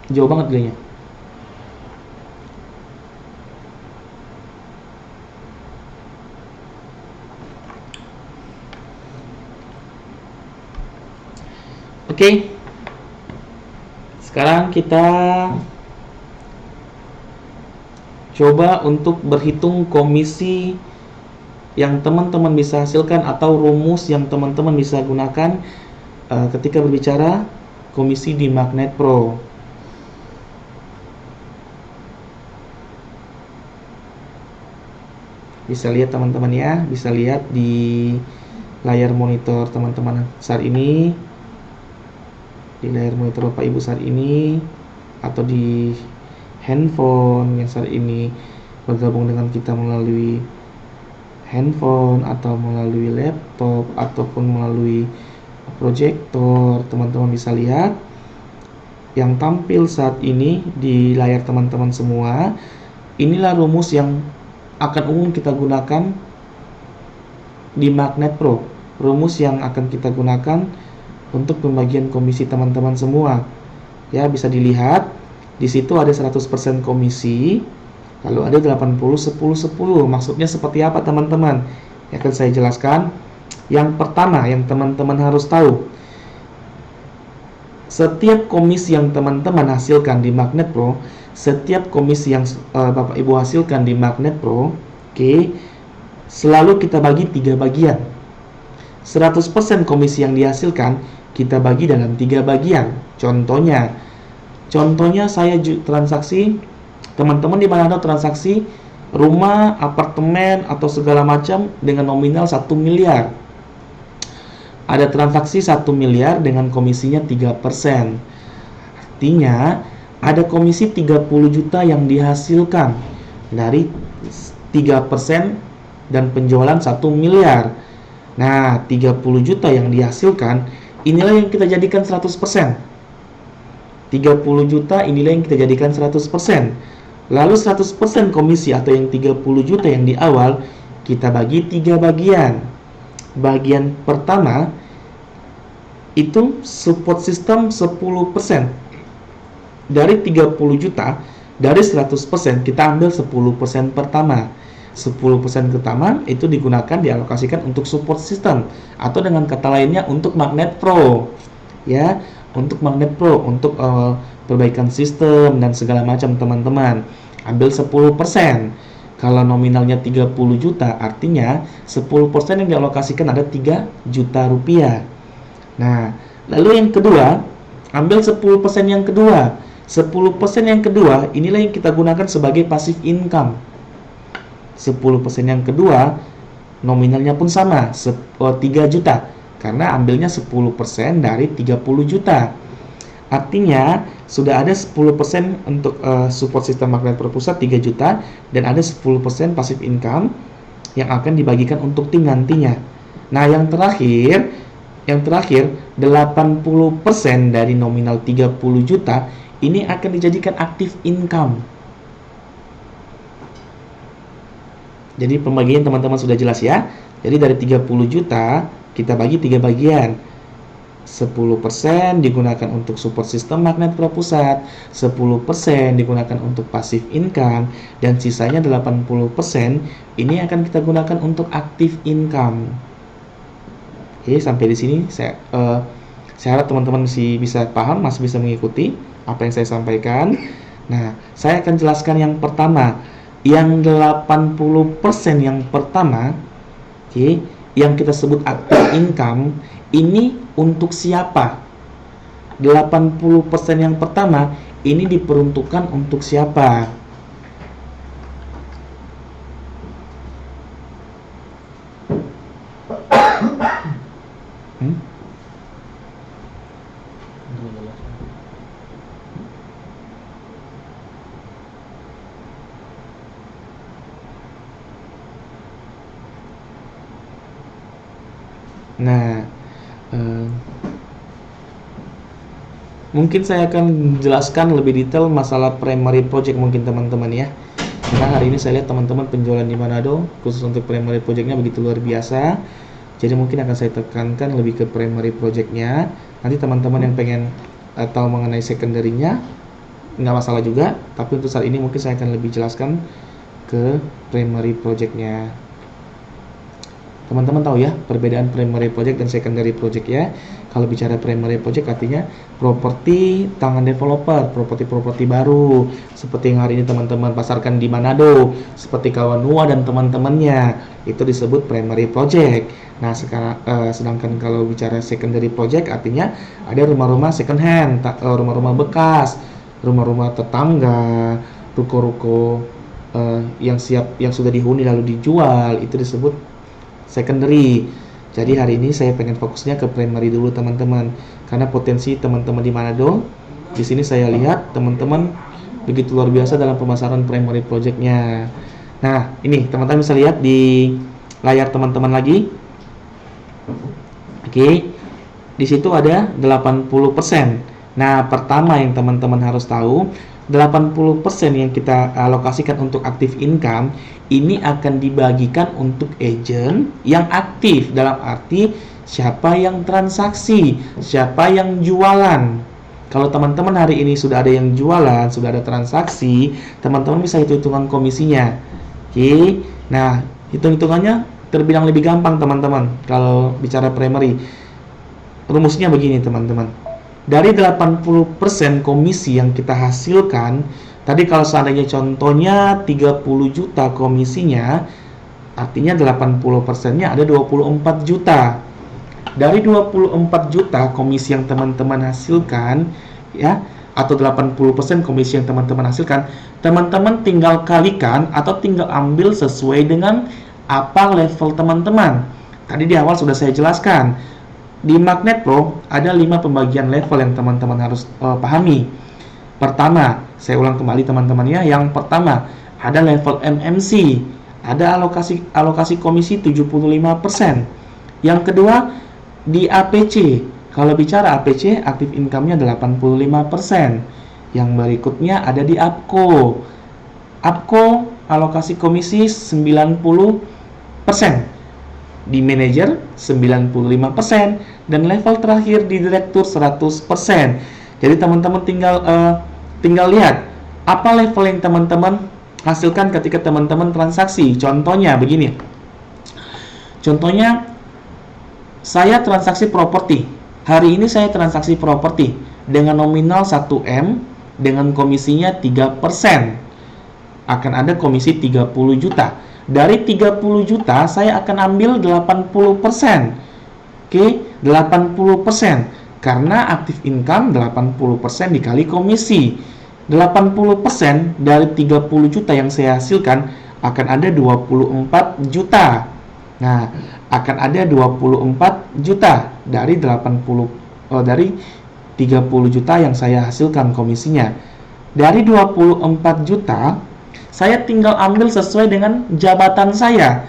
Jauh banget gayanya. Oke. Sekarang kita coba untuk berhitung komisi yang teman-teman bisa hasilkan atau rumus yang teman-teman bisa gunakan ketika berbicara komisi di Magnet Pro. Bisa lihat teman-teman ya, bisa lihat di layar monitor teman-teman saat ini, di layar monitor Bapak Ibu saat ini, atau di handphone yang saat ini bergabung dengan kita melalui handphone atau melalui laptop ataupun melalui proyektor. Teman-teman bisa lihat yang tampil saat ini di layar teman-teman semua. Inilah rumus yang akan umum kita gunakan di Magnet Pro. Rumus yang akan kita gunakan untuk pembagian komisi teman-teman semua. Ya, bisa dilihat di situ ada 100% komisi, lalu ada 80 10 10. Maksudnya seperti apa teman-teman? Yang akan saya jelaskan. Yang pertama yang teman-teman harus tahu, setiap komisi yang teman-teman hasilkan di Magnet Pro, setiap komisi yang Bapak Ibu hasilkan di Magnet Pro, selalu kita bagi 3 bagian. 100% komisi yang dihasilkan kita bagi dalam 3 bagian. Contohnya saya transaksi, teman-teman di mana ada transaksi rumah, apartemen atau segala macam dengan nominal 1 miliar. Ada transaksi 1 miliar dengan komisinya 3%. Artinya ada komisi 30 juta yang dihasilkan dari 3% dan penjualan 1 miliar. Nah, 30 juta yang dihasilkan inilah yang kita jadikan 100%. 30 juta inilah yang kita jadikan 100%. Lalu 100% komisi atau yang 30 juta yang di awal kita bagi 3 bagian. Bagian pertama itu support system 10%. Dari 30 juta, dari 100% kita ambil 10% pertama. 10% pertama itu digunakan, dialokasikan untuk support system, atau dengan kata lainnya untuk Magnet Pro. Ya, untuk Magnet Pro, untuk perbaikan sistem dan segala macam teman-teman. Ambil 10%. Kalau nominalnya 30 juta, artinya 10% yang dialokasikan ada 3 juta rupiah. Nah, lalu yang kedua, ambil 10% yang kedua. 10% yang kedua, inilah yang kita gunakan sebagai passive income. 10% yang kedua, nominalnya pun sama, 3 juta. Karena ambilnya 10% dari 30 juta. Artinya sudah ada 10% untuk support sistem Magnet Pro pusat 3 juta dan ada 10% passive income yang akan dibagikan untuk tim nantinya. Nah, yang terakhir 80% dari nominal 30 juta ini akan dijadikan active income. Jadi pembagian teman-teman sudah jelas ya. Jadi dari 30 juta kita bagi 3 bagian. 10% digunakan untuk support sistem Magnet Pro pusat, 10% digunakan untuk passive income, dan sisanya 80% ini akan kita gunakan untuk active income. Oke, sampai di sini saya harap teman-teman masih bisa paham, masih bisa mengikuti apa yang saya sampaikan. Nah, saya akan jelaskan yang pertama, yang 80% yang pertama, oke, yang kita sebut active income, ini untuk siapa? 80% yang pertama ini diperuntukkan untuk siapa? Nah, mungkin saya akan jelaskan lebih detail masalah primary project mungkin teman-teman ya. Karena hari ini saya lihat teman-teman penjualan di Manado khusus untuk primary projectnya begitu luar biasa. Jadi mungkin akan saya tekankan lebih ke primary projectnya. Nanti teman-teman yang pengen tahu mengenai secondary-nya nggak masalah juga. Tapi untuk saat ini mungkin saya akan lebih jelaskan ke primary projectnya. Teman-teman tahu ya perbedaan primary project dan secondary project ya. Kalau bicara primary project artinya properti tangan developer, properti properti baru seperti yang hari ini teman-teman pasarkan di Manado, seperti Kawanua dan teman-temannya, itu disebut primary project. Nah, sekarang sedangkan kalau bicara secondary project artinya ada rumah-rumah second hand, rumah-rumah bekas, rumah-rumah tetangga, ruko-ruko yang sudah dihuni lalu dijual, itu disebut secondary. Jadi hari ini saya pengen fokusnya ke primary dulu teman-teman, karena potensi teman-teman di Manado di sini saya lihat teman-teman begitu luar biasa dalam pemasaran primary projectnya. Nah, ini teman-teman bisa lihat di layar teman-teman lagi. Oke, di situ ada 80%. Nah, pertama yang teman-teman harus tahu, 80% yang kita alokasikan untuk active income ini akan dibagikan untuk agent yang aktif, dalam arti siapa yang transaksi, siapa yang jualan. Kalau teman-teman hari ini sudah ada yang jualan, sudah ada transaksi, teman-teman bisa hitung-hitungan komisinya. Oke, nah hitung-hitungannya terbilang lebih gampang teman-teman kalau bicara primary. Rumusnya begini teman-teman. Dari 80% komisi yang kita hasilkan, tadi kalau seandainya contohnya 30 juta komisinya, artinya 80%-nya ada 24 juta. Dari 24 juta komisi yang teman-teman hasilkan, ya, atau 80% komisi yang teman-teman hasilkan, teman-teman tinggal kalikan atau tinggal ambil sesuai dengan apa level teman-teman. Tadi di awal sudah saya jelaskan. Di Magnet Pro ada 5 pembagian level yang teman-teman harus pahami. Pertama, saya ulang kembali teman-teman ya. Yang pertama, ada level MMC. Ada alokasi komisi 75%. Yang kedua, di APC. Kalau bicara APC, active income-nya 85%. Yang berikutnya ada di APCO. APCO alokasi komisi 90%. Di manajer 95%, dan level terakhir di direktur 100%. Jadi teman-teman tinggal lihat apa level yang teman-teman hasilkan ketika teman-teman transaksi. Contohnya begini. Contohnya saya transaksi properti. Hari ini saya transaksi properti dengan nominal 1M dengan komisinya 3%. Akan ada komisi 30 juta. Dari 30 juta saya akan ambil 80%. Oke, 80%. Karena active income 80% dikali komisi. 80% dari 30 juta yang saya hasilkan akan ada 24 juta. Nah, akan ada 24 juta dari 30 juta yang saya hasilkan komisinya. Dari 24 juta, saya tinggal ambil sesuai dengan jabatan saya.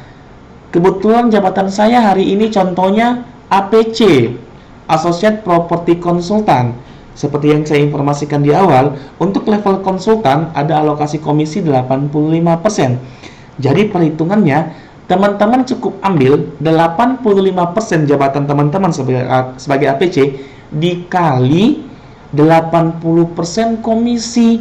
Kebetulan jabatan saya hari ini contohnya APC, Associate Property Consultant. Seperti yang saya informasikan di awal, untuk level konsultan ada alokasi komisi 85%. Jadi perhitungannya, teman-teman cukup ambil 85% jabatan teman-teman sebagai APC dikali 80% komisi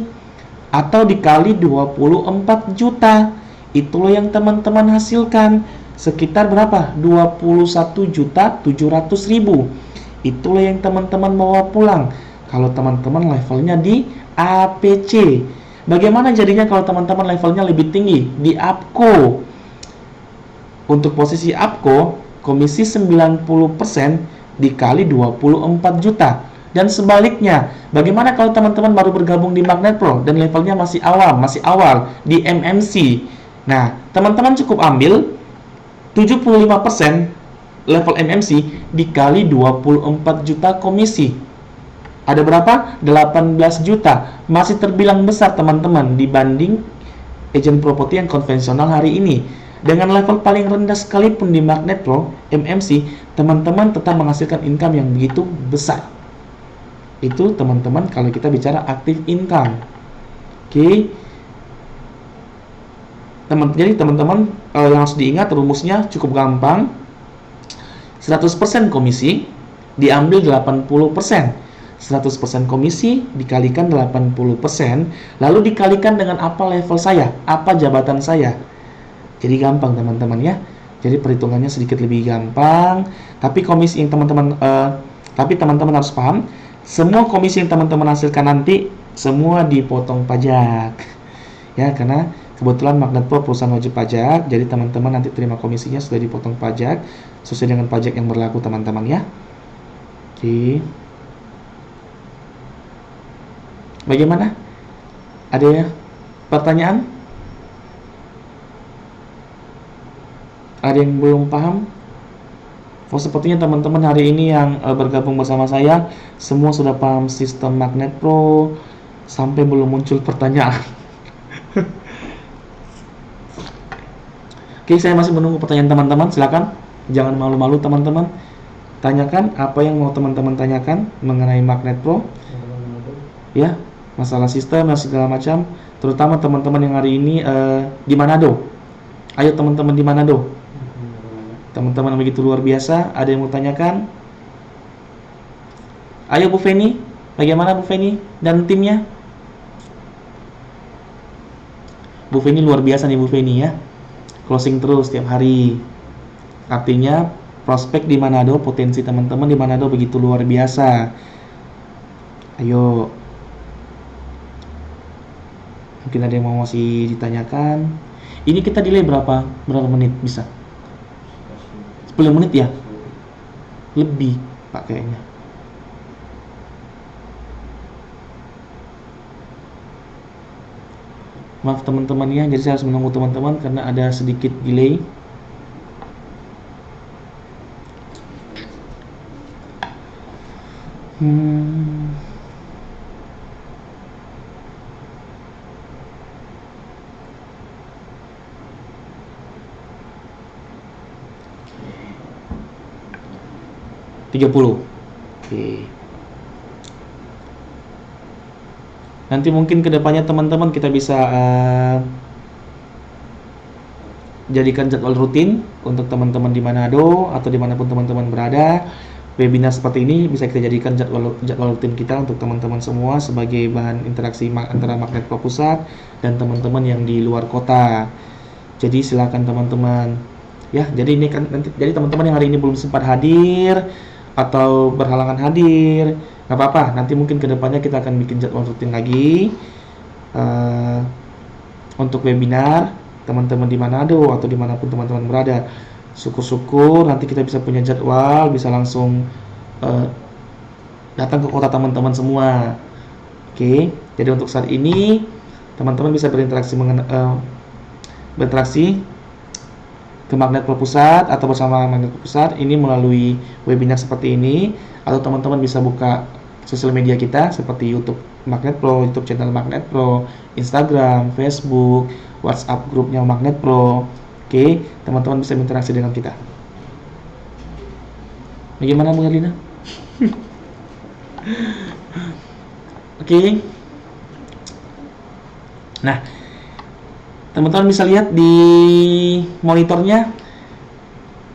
atau dikali 24 juta. Itulah yang teman-teman hasilkan. Sekitar berapa? 21.700.000. Itulah yang teman-teman bawa pulang kalau teman-teman levelnya di APC. Bagaimana jadinya kalau teman-teman levelnya lebih tinggi di APCO? Untuk posisi APCO, komisi 90% dikali 24 juta. Dan sebaliknya, bagaimana kalau teman-teman baru bergabung di Magnet Pro dan levelnya masih awal di MMC? Nah, teman-teman cukup ambil 75% level MMC dikali 24 juta komisi. Ada berapa? 18 juta. Masih terbilang besar teman-teman dibanding agent properti yang konvensional hari ini. Dengan level paling rendah sekalipun di Magnet Pro, MMC, teman-teman tetap menghasilkan income yang begitu besar. Itu teman-teman kalau kita bicara active income. Oke. Jadi teman-teman yang harus diingat rumusnya cukup gampang. 100% komisi diambil 80%. 100% komisi dikalikan 80%, lalu dikalikan dengan apa level saya, apa jabatan saya. Jadi gampang teman-teman ya. Jadi perhitungannya sedikit lebih gampang. Tapi komisi yang teman-teman harus paham, semua komisi yang teman-teman hasilkan nanti semua dipotong pajak. Ya, karena kebetulan Magnet Pro perusahaan wajib pajak, jadi teman-teman nanti terima komisinya sudah dipotong pajak sesuai dengan pajak yang berlaku teman-teman ya. Oke. Bagaimana? Ada pertanyaan? Ada yang belum paham? Oh, sepertinya teman-teman hari ini yang bergabung bersama saya semua sudah paham sistem Magnet Pro sampai belum muncul pertanyaan. Oke, saya masih menunggu pertanyaan teman-teman. Silakan, jangan malu-malu teman-teman. Tanyakan apa yang mau teman-teman tanyakan mengenai Magnet Pro. Ya, masalah sistem dan segala macam. Terutama teman-teman yang hari ini di Manado. Ayo teman-teman di Manado. Teman-teman begitu luar biasa. Ada yang mau tanyakan? Ayo Bu Feni, bagaimana Bu Feni dan timnya? Bu Feni luar biasa nih Bu Feni ya. Closing terus setiap hari. Artinya prospek di Manado, potensi teman-teman di Manado begitu luar biasa. Ayo. Mungkin ada yang mau masih ditanyakan. Ini kita delay berapa menit bisa? 10 menit ya? Lebih Pak kayaknya. Maaf teman-teman ya, jadi saya harus menunggu teman-teman karena ada sedikit delay. Oke. Nanti mungkin kedepannya teman-teman kita bisa jadikan jadwal rutin untuk teman-teman di Manado atau dimanapun teman-teman berada. Webinar seperti ini bisa kita jadikan jadwal rutin kita untuk teman-teman semua sebagai bahan interaksi antara Magnet Pro Pusat dan teman-teman yang di luar kota. Jadi silakan teman-teman. Ya, jadi ini kan nanti jadi teman-teman yang hari ini belum sempat hadir atau berhalangan hadir, nggak apa-apa. Nanti mungkin kedepannya kita akan bikin jadwal rutin lagi untuk webinar teman-teman di Manado atau dimanapun teman-teman berada. Syukur-syukur nanti kita bisa punya jadwal, bisa langsung datang ke kota teman-teman semua. Oke, jadi untuk saat ini teman-teman bisa berinteraksi ke Magnet Pro Pusat atau bersama Magnet Pro Pusat ini melalui webinar seperti ini, atau teman-teman bisa buka sosial media kita seperti YouTube Magnet Pro, YouTube channel Magnet Pro, Instagram, Facebook, WhatsApp grupnya Magnet Pro. Oke, teman-teman bisa berinteraksi dengan kita. Bagaimana Bu Erlina? Oke. Nah, teman-teman bisa lihat di monitornya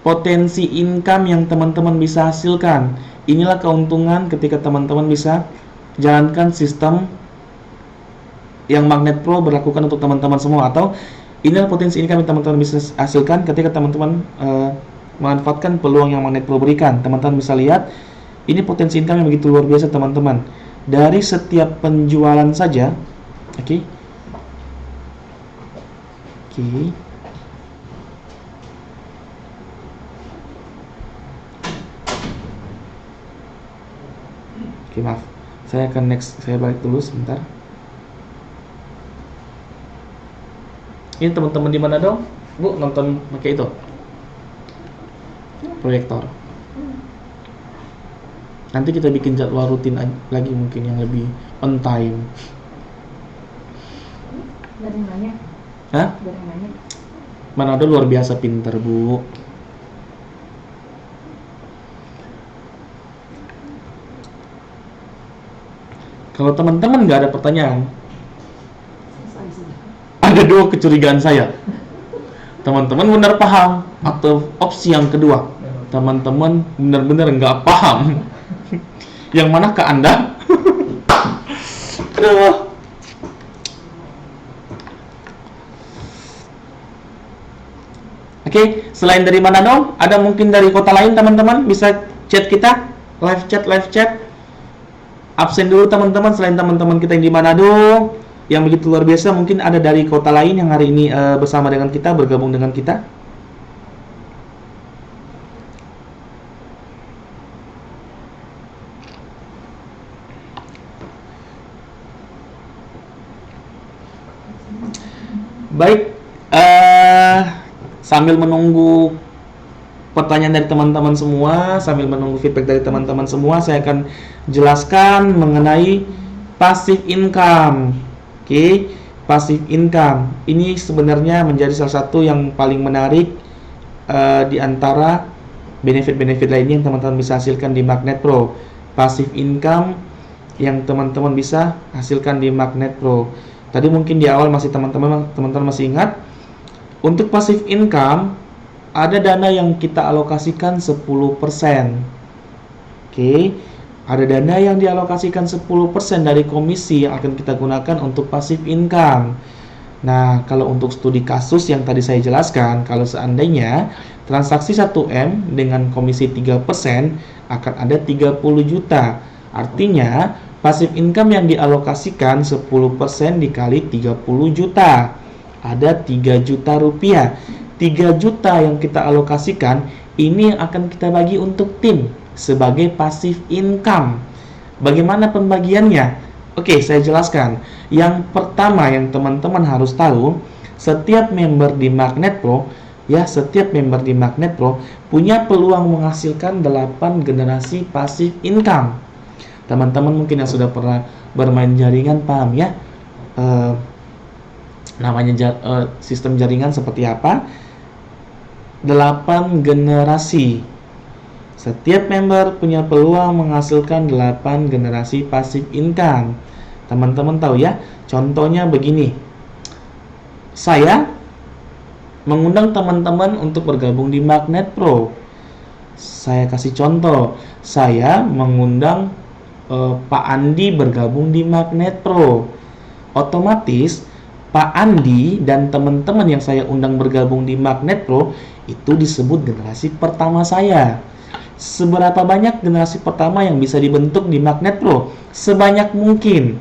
potensi income yang teman-teman bisa hasilkan. Inilah keuntungan ketika teman-teman bisa jalankan sistem yang Magnet Pro berlakukan untuk teman-teman semua, atau inilah potensi income yang teman-teman bisa hasilkan ketika teman-teman memanfaatkan peluang yang Magnet Pro berikan. Teman-teman bisa lihat ini potensi income yang begitu luar biasa teman-teman. Dari setiap penjualan saja, oke. Oke, maaf. Saya akan next, saya balik dulu sebentar. Ini teman-teman di mana dong? Bu, nonton pakai itu? Proyektor. Nanti kita bikin jadwal rutin lagi mungkin yang lebih on time. Dari mana? Hah? Dari mana? Manado luar biasa pinter, Bu. Kalau teman-teman nggak ada pertanyaan, ada dua kecurigaan saya. Teman-teman benar paham, atau opsi yang kedua, teman-teman benar-benar nggak paham. Yang manakah Anda? Aduh. Oke, selain dari Manado, ada mungkin dari kota lain teman-teman bisa chat kita, live chat. Absen dulu teman-teman, selain teman-teman kita yang di Manado yang begitu luar biasa, mungkin ada dari kota lain yang hari ini bersama dengan kita, bergabung dengan kita. Baik, sambil menunggu pertanyaan dari teman-teman semua, sambil menunggu feedback dari teman-teman semua, saya akan jelaskan mengenai passive income. Oke, passive income ini sebenarnya menjadi salah satu yang paling menarik di antara benefit-benefit lainnya yang teman-teman bisa hasilkan di Magnet Pro. Passive income yang teman-teman bisa hasilkan di Magnet Pro. Tadi mungkin di awal masih teman-teman masih ingat, untuk passive income ada dana yang kita alokasikan 10%. Oke, ada dana yang dialokasikan 10% dari komisi yang akan kita gunakan untuk passive income. Nah, kalau untuk studi kasus yang tadi saya jelaskan, kalau seandainya transaksi 1M dengan komisi 3% akan ada 30 juta. Artinya, passive income yang dialokasikan 10% dikali 30 juta. Ada 3 juta rupiah. 3 juta yang kita alokasikan ini yang akan kita bagi untuk tim sebagai passive income. Bagaimana pembagiannya? Oke, saya jelaskan. Yang pertama yang teman-teman harus tahu, setiap member di Magnet Pro, setiap member di Magnet Pro punya peluang menghasilkan 8 generasi passive income. Teman-teman mungkin yang sudah pernah bermain jaringan paham ya, namanya sistem jaringan seperti apa. 8 generasi. Setiap member punya peluang menghasilkan 8 generasi passive income. Teman-teman tahu ya, contohnya begini. Saya mengundang teman-teman untuk bergabung di Magnet Pro. Saya kasih contoh, saya mengundang Pak Andi bergabung di Magnet Pro. Otomatis Pak Andi dan teman-teman yang saya undang bergabung di Magnet Pro itu disebut generasi pertama saya. Seberapa banyak generasi pertama yang bisa dibentuk di Magnet Pro? Sebanyak mungkin.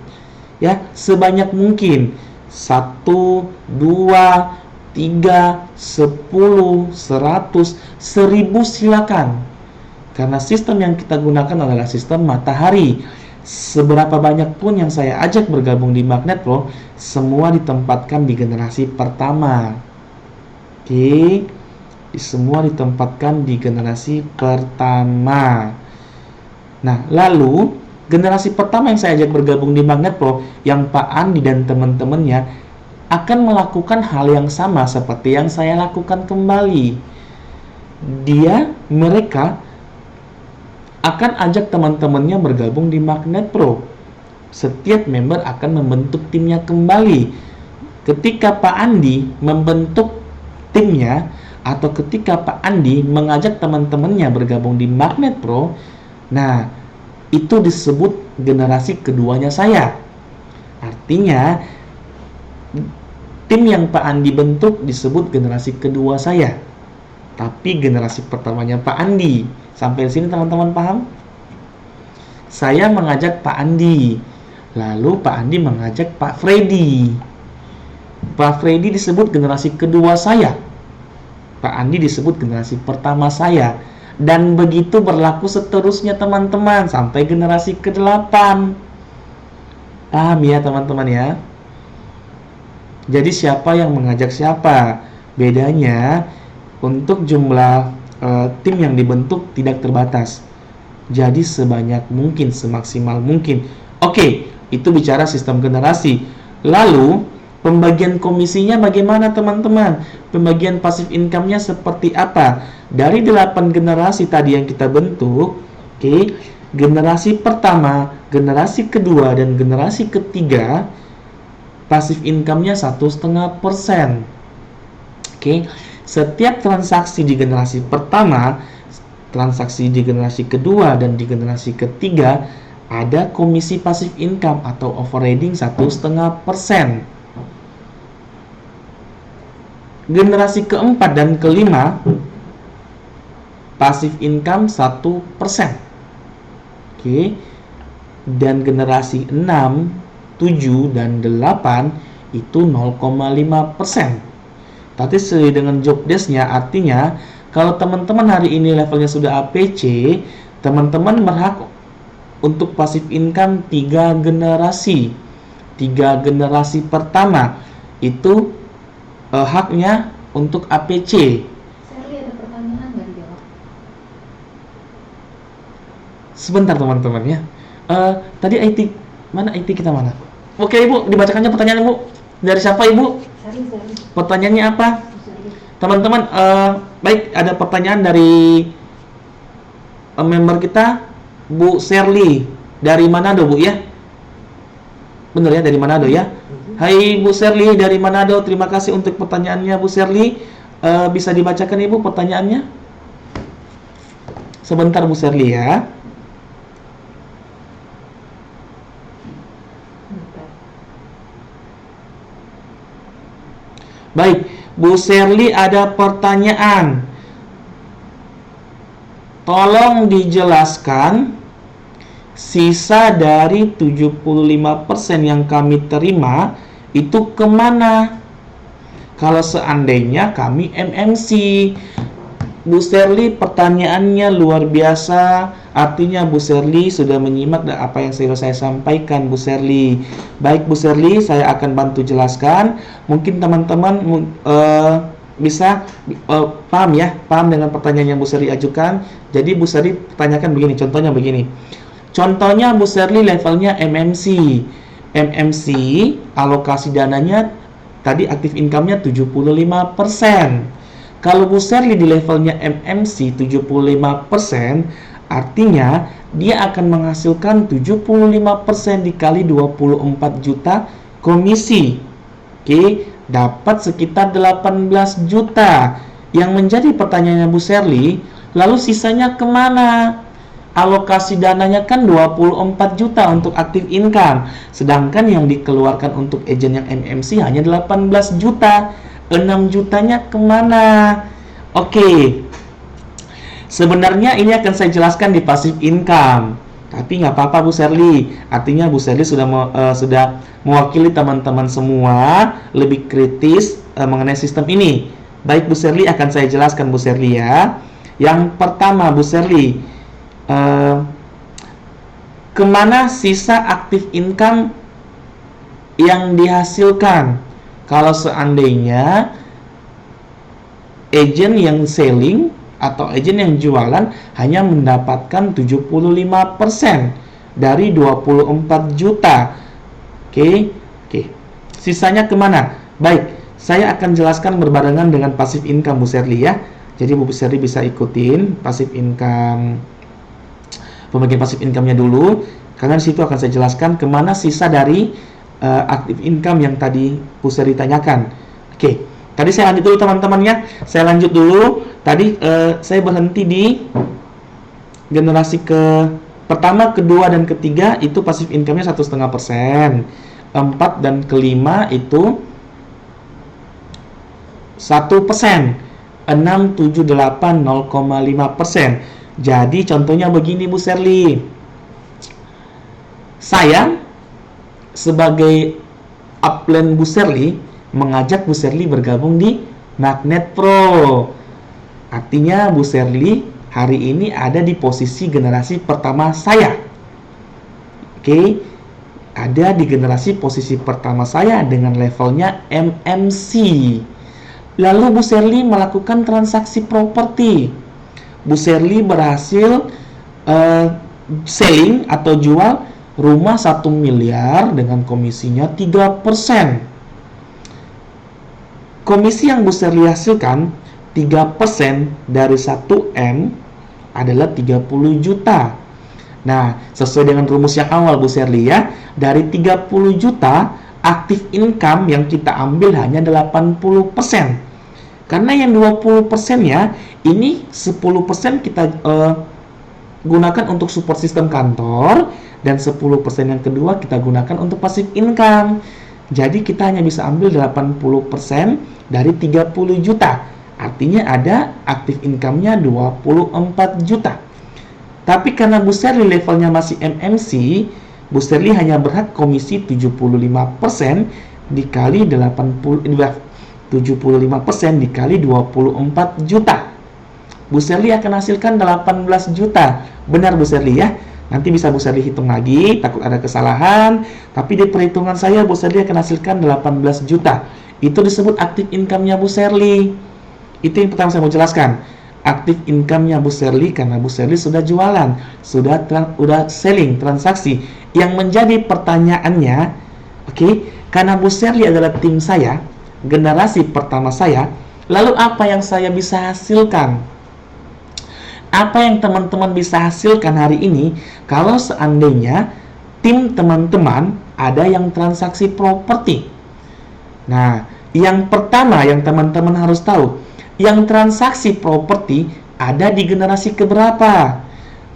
Ya, sebanyak mungkin. 1, 2, 3, 10, 100, 1000 silakan. Karena sistem yang kita gunakan adalah sistem matahari. Seberapa banyak pun yang saya ajak bergabung di Magnet Pro, semua ditempatkan di generasi pertama. Oke, semua ditempatkan di generasi pertama. Nah, lalu generasi pertama yang saya ajak bergabung di Magnet Pro, yang Pak Andi dan teman-temannya akan melakukan hal yang sama seperti yang saya lakukan kembali. Mereka akan ajak teman-temannya bergabung di Magnet Pro. Setiap member akan membentuk timnya kembali. Ketika Pak Andi membentuk timnya, atau ketika Pak Andi mengajak teman-temannya bergabung di Magnet Pro, nah, itu disebut generasi keduanya saya. Artinya, tim yang Pak Andi bentuk disebut generasi kedua saya. Tapi generasi pertamanya Pak Andi. Sampai sini teman-teman paham? Saya mengajak Pak Andi, lalu Pak Andi mengajak Pak Freddy. Pak Freddy disebut generasi kedua saya. Pak Andi disebut generasi pertama saya. Dan begitu berlaku seterusnya teman-teman, sampai generasi ke-8. Paham ya teman-teman ya? Jadi siapa yang mengajak siapa? Bedanya, untuk jumlah tim yang dibentuk tidak terbatas. Jadi sebanyak mungkin, semaksimal mungkin. Oke, itu bicara sistem generasi. Lalu, pembagian komisinya bagaimana teman-teman? Pembagian passive income-nya seperti apa? Dari 8 generasi tadi yang kita bentuk, generasi pertama, generasi kedua, dan generasi ketiga, passive income-nya 1,5%. Setiap transaksi di generasi pertama, transaksi di generasi kedua, dan di generasi ketiga, ada komisi passive income atau overriding 1,5%. Generasi keempat dan kelima, passive income 1%. Dan generasi 6, 7, dan 8 itu 0,5%. Tapi sesuai dengan job desk-nya, artinya kalau teman-teman hari ini levelnya sudah APC, teman-teman berhak untuk passive income 3 generasi. 3 generasi pertama itu haknya untuk APC. Sherly, ada pertanyaan nggak dijawab? Sebentar teman-teman ya. Tadi IT, mana IT kita mana? Oke Ibu, dibacakannya pertanyaan Ibu. Dari siapa Ibu? Sherly. Pertanyaannya apa? Sherly. Teman-teman, baik, ada pertanyaan dari member kita, Bu Sherly. Dari Manado Bu ya? Bener ya, dari Manado ya? Hai Bu Sherly dari Manado, terima kasih untuk pertanyaannya Bu Sherly. Bisa dibacakan Ibu pertanyaannya? Sebentar Bu Sherly ya. Baik, Bu Sherly ada pertanyaan. Tolong dijelaskan sisa dari 75% yang kami terima itu kemana? Kalau seandainya kami MMC. Bu Sherly, pertanyaannya luar biasa. Artinya Bu Sherly sudah menyimak apa yang saya sampaikan Bu Sherly. Baik Bu Sherly, saya akan bantu jelaskan. Mungkin teman-teman bisa paham ya, paham dengan pertanyaan yang Bu Sherly ajukan. Jadi Bu Sherly pertanyakan begini, contohnya begini. Contohnya Bu Sherly levelnya MMC. MMC alokasi dananya tadi aktif income-nya 75%. Kalau Bu Sherly di levelnya MMC 75%, artinya dia akan menghasilkan 75% dikali 24 juta komisi. Dapat sekitar 18 juta. Yang menjadi pertanyaannya Bu Sherly, lalu sisanya kemana? Alokasi dananya kan 24 juta untuk aktif income, sedangkan yang dikeluarkan untuk agent yang MMC hanya 18 juta. 6 jutanya kemana? Oke, sebenarnya ini akan saya jelaskan di passive income, tapi nggak apa-apa Bu Sherly. Artinya Bu Sherly sudah mewakili teman-teman semua lebih kritis mengenai sistem ini. Baik Bu Sherly, akan saya jelaskan Bu Sherly ya. Yang pertama Bu Sherly, kemana sisa aktif income yang dihasilkan? Kalau seandainya agent yang selling atau agent yang jualan hanya mendapatkan 75% dari 24 juta. Oke. Sisanya kemana? Baik, saya akan jelaskan berbarengan dengan passive income Bu Sherly ya. Jadi Bu Sherly bisa ikutin passive income, pembagian passive income-nya dulu, karena di situ akan saya jelaskan kemana sisa dari active income yang tadi Bu Sherly tanyakan. Oke, tadi saya lanjut dulu teman-teman ya. Saya lanjut dulu. Tadi saya berhenti di generasi pertama, kedua, dan ketiga itu passive income-nya 1,5%. 4 dan kelima itu 1%. 6, 7, 8, 0,5%. Jadi contohnya begini Bu Sherly. Saya sebagai upline Bu Sherly mengajak Bu Sherly bergabung di Magnet Pro. Artinya Bu Sherly hari ini ada di posisi generasi pertama saya. Oke, ada di generasi posisi pertama saya dengan levelnya MMC. Lalu Bu Sherly melakukan transaksi properti. Bu Sherly berhasil selling atau jual rumah 1 miliar dengan komisinya 3%. Komisi yang Bu Sherly hasilkan 3% dari 1M adalah 30 juta. Nah, sesuai dengan rumus yang awal Bu Sherly ya, dari 30 juta aktif income yang kita ambil hanya 80%. Karena yang 20%-nya ini 10% kita gunakan untuk support sistem kantor, dan 10% yang kedua kita gunakan untuk passive income. Jadi kita hanya bisa ambil 80% dari 30 juta. Artinya ada aktif income-nya 24 juta. Tapi karena Bu Sherly levelnya masih MMC, Bu Sherly hanya berhak komisi 75% dikali 75% dikali 24 juta. Bu Sherly akan hasilkan 18 juta. Benar Bu Sherly ya? Nanti bisa Bu Sherly hitung lagi, takut ada kesalahan. Tapi di perhitungan saya Bu Sherly akan hasilkan 18 juta. Itu disebut aktif income-nya Bu Sherly. Itu yang pertama saya mau jelaskan. Aktif income-nya Bu Sherly karena Bu Sherly sudah jualan, sudah selling, transaksi. Yang menjadi pertanyaannya, karena Bu Sherly adalah tim saya, generasi pertama saya, lalu apa yang saya bisa hasilkan? Apa yang teman-teman bisa hasilkan hari ini kalau seandainya tim teman-teman ada yang transaksi properti? Nah, yang pertama yang teman-teman harus tahu, yang transaksi properti ada di generasi keberapa?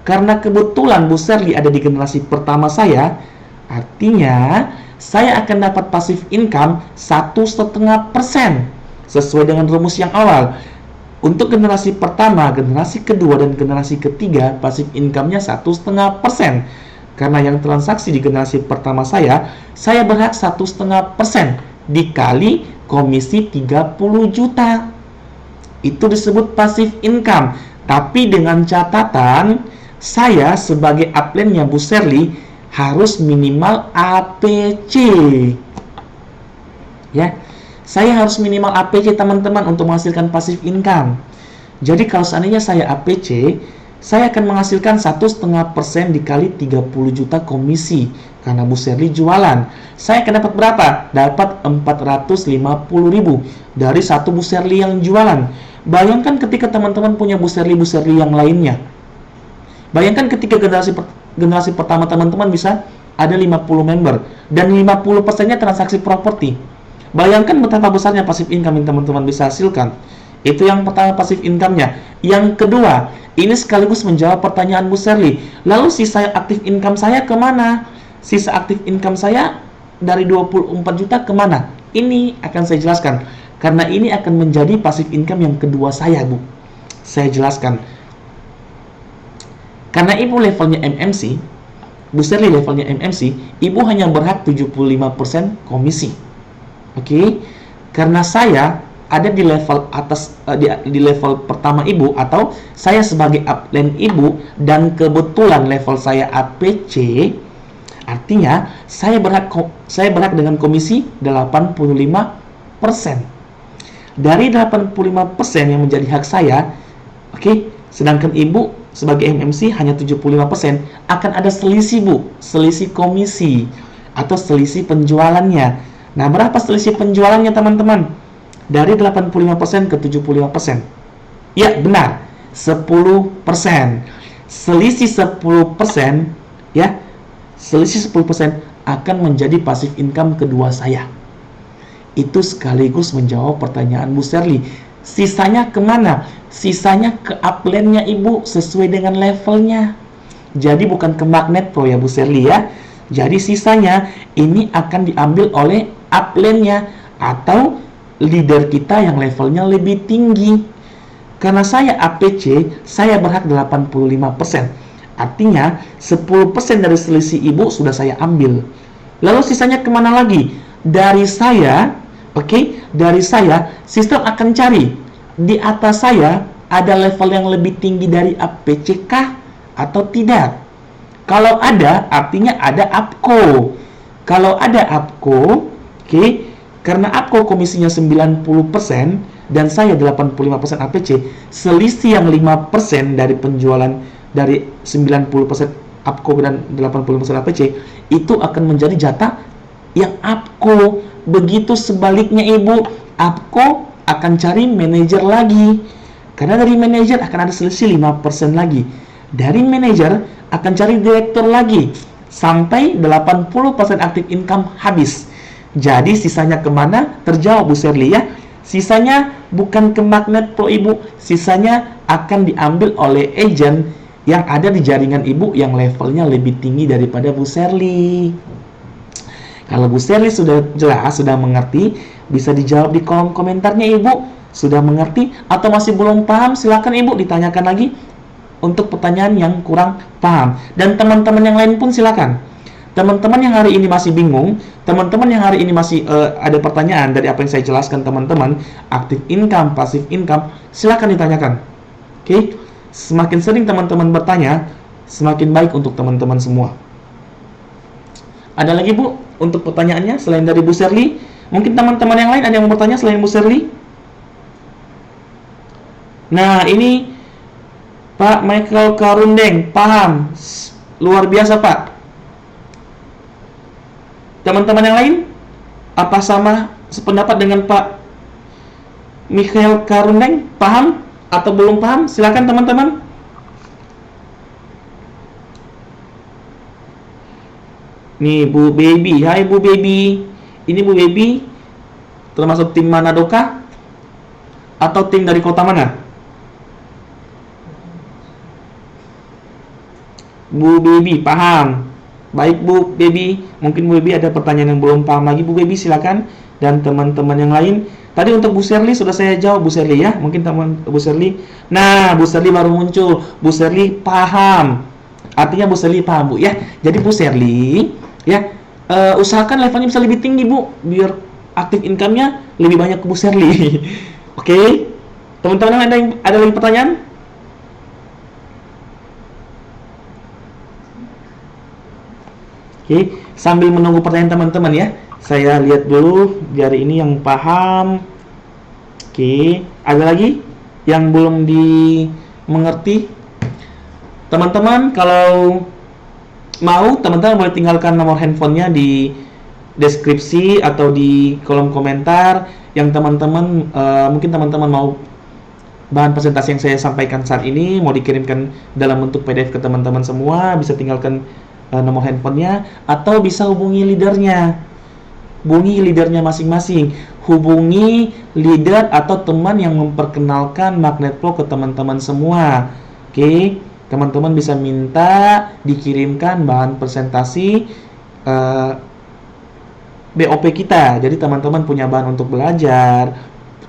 Karena kebetulan Bu Sherly ada di generasi pertama saya, artinya saya akan dapat passive income 1,5% sesuai dengan rumus yang awal. Untuk generasi pertama, generasi kedua, dan generasi ketiga, passive income-nya 1,5%. Karena yang transaksi di generasi pertama saya berhak 1,5% dikali komisi 30 juta. Itu disebut passive income. Tapi dengan catatan, saya sebagai upline-nya Bu Sherly harus minimal APC. Ya, saya harus minimal APC teman-teman untuk menghasilkan passive income. Jadi kalau seandainya saya APC, saya akan menghasilkan 1,5% dikali 30 juta komisi. Karena Bu Sherly jualan, saya akan dapat berapa? Dapat 450.000 dari satu Bu Sherly yang jualan. Bayangkan ketika teman-teman punya Bu Sherly yang lainnya. Bayangkan ketika generasi pertama teman-teman bisa ada 50 member dan 50%-nya transaksi properti. Bayangkan betapa besarnya passive income yang teman-teman bisa hasilkan. Itu yang pertama, passive income-nya. Yang kedua, ini sekaligus menjawab pertanyaan Bu Sherly. Lalu sisa aktif income saya kemana? Sisa aktif income saya dari 24 juta kemana? Ini akan saya jelaskan. Karena ini akan menjadi passive income yang kedua saya, Bu. Saya jelaskan. Karena Ibu levelnya MMC, Bu Sherly levelnya MMC, Ibu hanya berhak 75% komisi. Karena saya ada di level atas, di level pertama Ibu, atau saya sebagai upline Ibu dan kebetulan level saya APC, artinya saya berhak dengan komisi 85%. Dari 85% yang menjadi hak saya, sedangkan Ibu sebagai MMC hanya 75%, akan ada selisih Bu, selisih komisi atau selisih penjualannya. Nah, berapa selisih penjualannya teman-teman? Dari 85% ke 75%. Ya, benar. 10%. Selisih 10%, ya. Selisih 10% akan menjadi passive income kedua saya. Itu sekaligus menjawab pertanyaan Bu Sherly. Sisanya kemana? Sisanya ke upline-nya Ibu sesuai dengan levelnya. Jadi bukan ke Magnet Pro ya Bu Sherly ya. Jadi sisanya ini akan diambil oleh upline-nya atau leader kita yang levelnya lebih tinggi. Karena saya APC, saya berhak 85%. Artinya 10% dari selisih Ibu sudah saya ambil. Lalu sisanya kemana lagi? Dari saya, dari saya, sistem akan cari di atas saya ada level yang lebih tinggi dari APC kah atau tidak. Kalau ada, artinya ada APCO. Kalau ada APCO, karena APCO komisinya 90% dan saya 85% APC, selisih yang 5% dari penjualan dari 90% APCO dan 80% APC itu akan menjadi jatah yang APCO. Begitu sebaliknya Ibu, APCO akan cari manajer lagi. Karena dari manajer akan ada selisih 5% lagi. Dari manajer akan cari direktur lagi. Sampai 80% active income habis. Jadi sisanya kemana? Terjawab Bu Sherly ya. Sisanya bukan ke Magnet Pro Ibu. Sisanya akan diambil oleh agent yang ada di jaringan Ibu yang levelnya lebih tinggi daripada Bu Sherly. Kalau Bu Sherly sudah jelas, sudah mengerti, bisa dijawab di kolom komentarnya Ibu. Sudah mengerti atau masih belum paham? Silakan Ibu ditanyakan lagi untuk pertanyaan yang kurang paham. Dan teman-teman yang lain pun silakan. Teman-teman yang hari ini masih bingung, teman-teman yang hari ini masih ada pertanyaan dari apa yang saya jelaskan teman-teman, active income, passive income, silakan ditanyakan. Semakin sering teman-teman bertanya, semakin baik untuk teman-teman semua. Ada lagi Bu untuk pertanyaannya selain dari Bu Sherly? Mungkin teman-teman yang lain ada yang mau bertanya selain Bu Sherly? Nah, ini Pak Michael Karundeng, paham. Luar biasa Pak. Teman-teman yang lain, apa sama sependapat dengan Pak Michael Karundeng? Paham atau belum paham? Silakan teman-teman. Nih Bu Baby, hai Bu Baby. Ini Bu Baby termasuk tim Manado kah? Atau tim dari kota mana? Bu Baby, paham. Baik Bu Baby, mungkin Bu Baby ada pertanyaan yang belum paham lagi. Bu Baby silakan. Dan teman-teman yang lain. Tadi untuk Bu Sherly sudah saya jawab Bu Sherly ya. Mungkin teman Bu Sherly. Nah, Bu Sherly baru muncul. Bu Sherly paham. Artinya Bu Sherly paham Bu ya. Jadi Bu Sherly ya, usahakan levelnya bisa lebih tinggi Bu, biar active income-nya lebih banyak ke Bu Sherly. Oke. Teman-teman ada lagi pertanyaan? Oke, sambil menunggu pertanyaan teman-teman ya, saya lihat dulu dari ini yang paham. Oke, ada lagi yang belum dimengerti? Teman-teman kalau mau, teman-teman boleh tinggalkan nomor handphonenya di deskripsi atau di kolom komentar yang teman-teman mungkin teman-teman mau bahan presentasi yang saya sampaikan saat ini mau dikirimkan dalam bentuk PDF ke teman-teman semua, bisa tinggalkan nomor handphonenya atau bisa hubungi leadernya. Hubungi leadernya masing-masing. Hubungi leader atau teman yang memperkenalkan Magnet Pro ke teman-teman semua. Oke, teman-teman bisa minta dikirimkan bahan presentasi BOP kita. Jadi teman-teman punya bahan untuk belajar,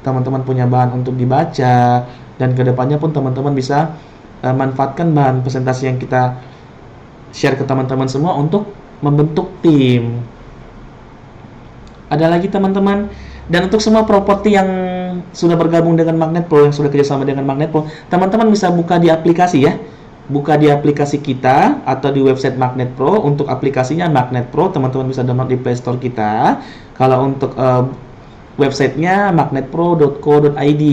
teman-teman punya bahan untuk dibaca, dan kedepannya pun teman-teman bisa manfaatkan bahan presentasi yang kita share ke teman-teman semua untuk membentuk tim. Ada lagi teman-teman. Dan untuk semua properti yang sudah bergabung dengan Magnet Pro, yang sudah kerjasama dengan Magnet Pro, teman-teman bisa buka di aplikasi ya. Buka di aplikasi kita atau di website Magnet Pro. Untuk aplikasinya Magnet Pro, teman-teman bisa download di Play Store kita. Kalau untuk websitenya magnetpro.co.id.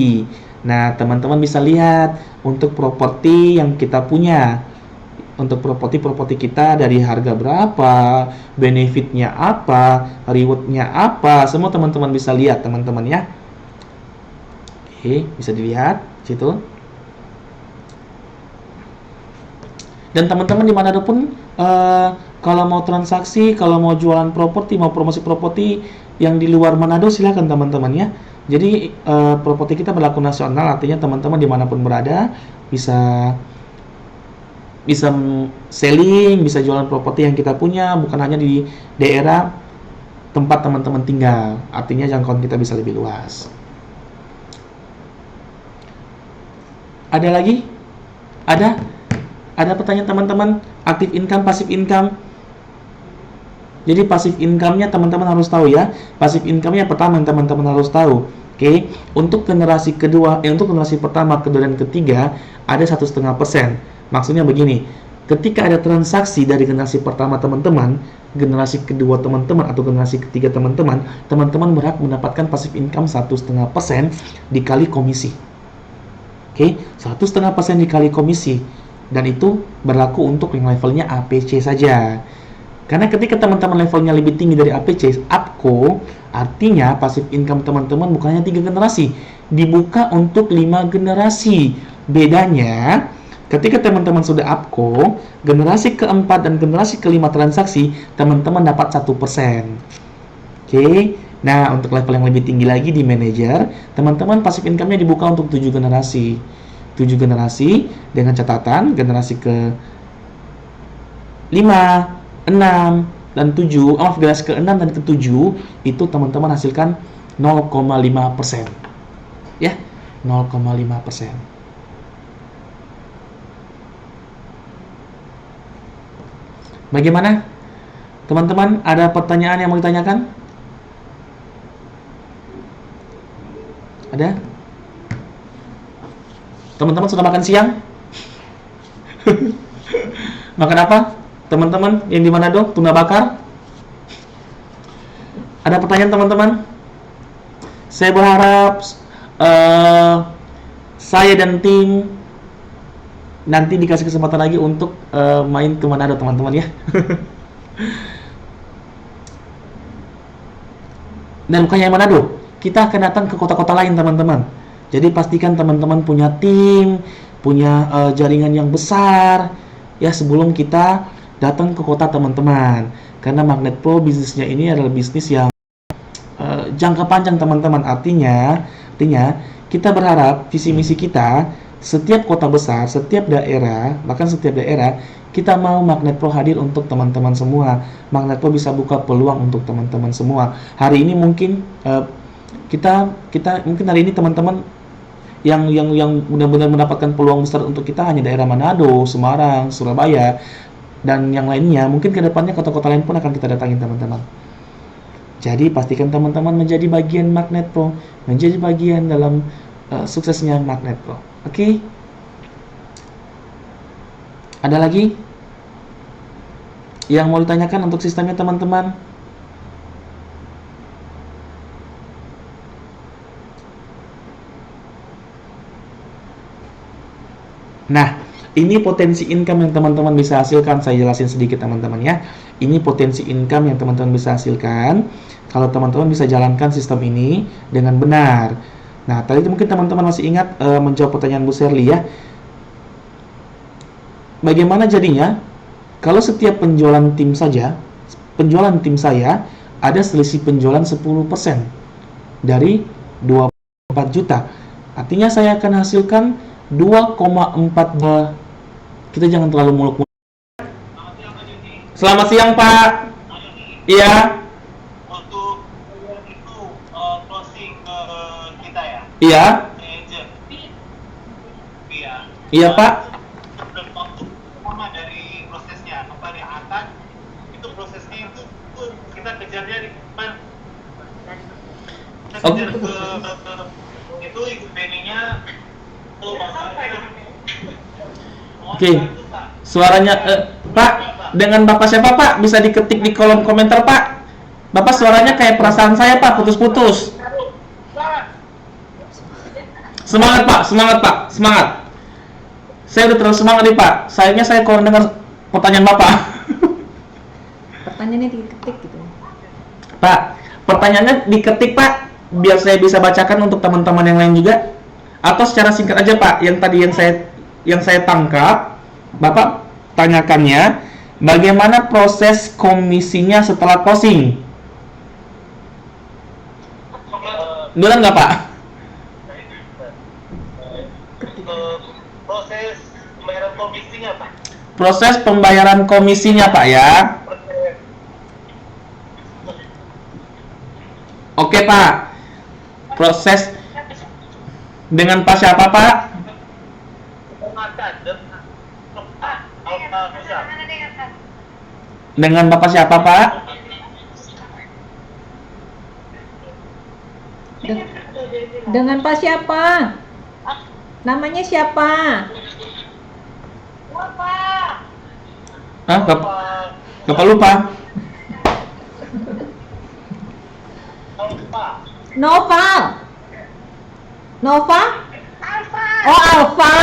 Nah, teman-teman bisa lihat untuk properti yang kita punya. Untuk properti kita dari harga berapa, benefitnya apa, rewardnya apa, semua teman-teman bisa lihat teman-teman ya. Oke, bisa dilihat situ. Dan teman-teman dimanapun kalau mau transaksi, kalau mau jualan properti, mau promosi properti yang di luar Manado, silahkan teman-teman ya. Jadi properti kita berlaku nasional, artinya teman-teman dimanapun berada bisa selling, bisa jualan properti yang kita punya, bukan hanya di daerah tempat teman-teman tinggal. Artinya jangkauan kita bisa lebih luas. Ada lagi? Ada pertanyaan teman-teman? Active income, passive income. Jadi passive income-nya teman-teman harus tahu ya. Passive income-nya pertama yang teman-teman harus tahu. Oke, untuk generasi kedua, untuk generasi pertama, kedua dan ketiga ada 1,5%. Maksudnya begini, ketika ada transaksi dari generasi pertama teman-teman, generasi kedua teman-teman atau generasi ketiga teman-teman berhak mendapatkan passive income 1,5% dikali komisi. Oke, 1,5% dikali komisi. Dan itu berlaku untuk yang levelnya APC saja. Karena ketika teman-teman levelnya lebih tinggi dari APC, APCO, artinya passive income teman-teman bukan hanya 3 generasi, dibuka untuk 5 generasi. Bedanya, ketika teman-teman sudah APCO, generasi keempat dan generasi kelima transaksi, teman-teman dapat 1%. Oke, nah untuk level yang lebih tinggi lagi di manager, teman-teman passive income-nya dibuka untuk 7 generasi. 7 generasi dengan catatan generasi ke 5, 6, dan 7, generasi ke 6 dan ke 7 itu teman-teman hasilkan 0,5%. Ya, 0,5%. Bagaimana? Teman-teman, ada pertanyaan yang mau ditanyakan? Ada? Teman-teman sudah makan siang? Makan apa? Teman-teman yang di Manado, tuna bakar? Ada pertanyaan teman-teman? Saya berharap saya dan tim nanti dikasih kesempatan lagi untuk main ke Manado teman-teman ya. Dan bukan hanya Manado, kita akan datang ke kota-kota lain teman-teman. Jadi pastikan teman-teman punya tim, punya jaringan yang besar ya sebelum kita datang ke kota teman-teman. Karena Magnet Pro bisnisnya ini adalah bisnis yang jangka panjang teman-teman. Artinya kita berharap visi misi kita setiap kota besar, setiap daerah, bahkan setiap daerah kita mau Magnet Pro hadir untuk teman-teman semua. Magnet Pro bisa buka peluang untuk teman-teman semua. Hari ini mungkin kita mungkin hari ini teman-teman yang benar-benar mendapatkan peluang besar untuk kita hanya daerah Manado, Semarang, Surabaya, dan yang lainnya. Mungkin kedepannya kota-kota lain pun akan kita datangin teman-teman. Jadi pastikan teman-teman menjadi bagian Magnet Pro, menjadi bagian dalam suksesnya Magnet Pro. Oke? Ada lagi yang mau ditanyakan untuk sistemnya teman-teman? Nah, ini potensi income yang teman-teman bisa hasilkan. Saya jelasin sedikit teman-teman ya. Ini potensi income yang teman-teman bisa hasilkan kalau teman-teman bisa jalankan sistem ini dengan benar. Nah, tadi mungkin teman-teman masih ingat menjawab pertanyaan Bu Sherly ya. Bagaimana jadinya kalau setiap penjualan tim saya ada selisih penjualan 10% dari 24 juta. Artinya saya akan hasilkan 2,4. Kita jangan terlalu muluk-muluk. Selamat siang, Pak. Iya. Untuk itu closing kita ya. Iya. Agent. Iya. Iya, Pak. Waktu lama dari prosesnya apa di atas itu prosesnya itu kita kejarnya di mana? Kita kejar ke itu ibu Beninya. Oke. Suaranya Pak, dengan Bapak siapa Pak? Bisa diketik di kolom komentar Pak. Bapak suaranya kayak perasaan saya Pak, putus-putus. Semangat Pak, semangat Pak, semangat. Saya udah terus semangat nih Pak. Sayangnya saya kurang dengar pertanyaan Bapak. Pertanyaannya diketik gitu. Pak, pertanyaannya diketik Pak, biar saya bisa bacakan untuk teman-teman yang lain juga. Atau secara singkat aja Pak, yang tadi yang saya tangkap, Bapak tanyakannya, bagaimana proses komisinya setelah closing? Benar nggak Pak? Proses pembayaran komisinya Pak. Proses pembayaran komisinya Pak ya. Oke Pak. Proses dengan Pak siapa Pak? Dengan Bapak siapa Pak? Dengan Pak siapa? Namanya siapa? Hah? Bapak lupa? Noval. Nova? Oh, Alfa.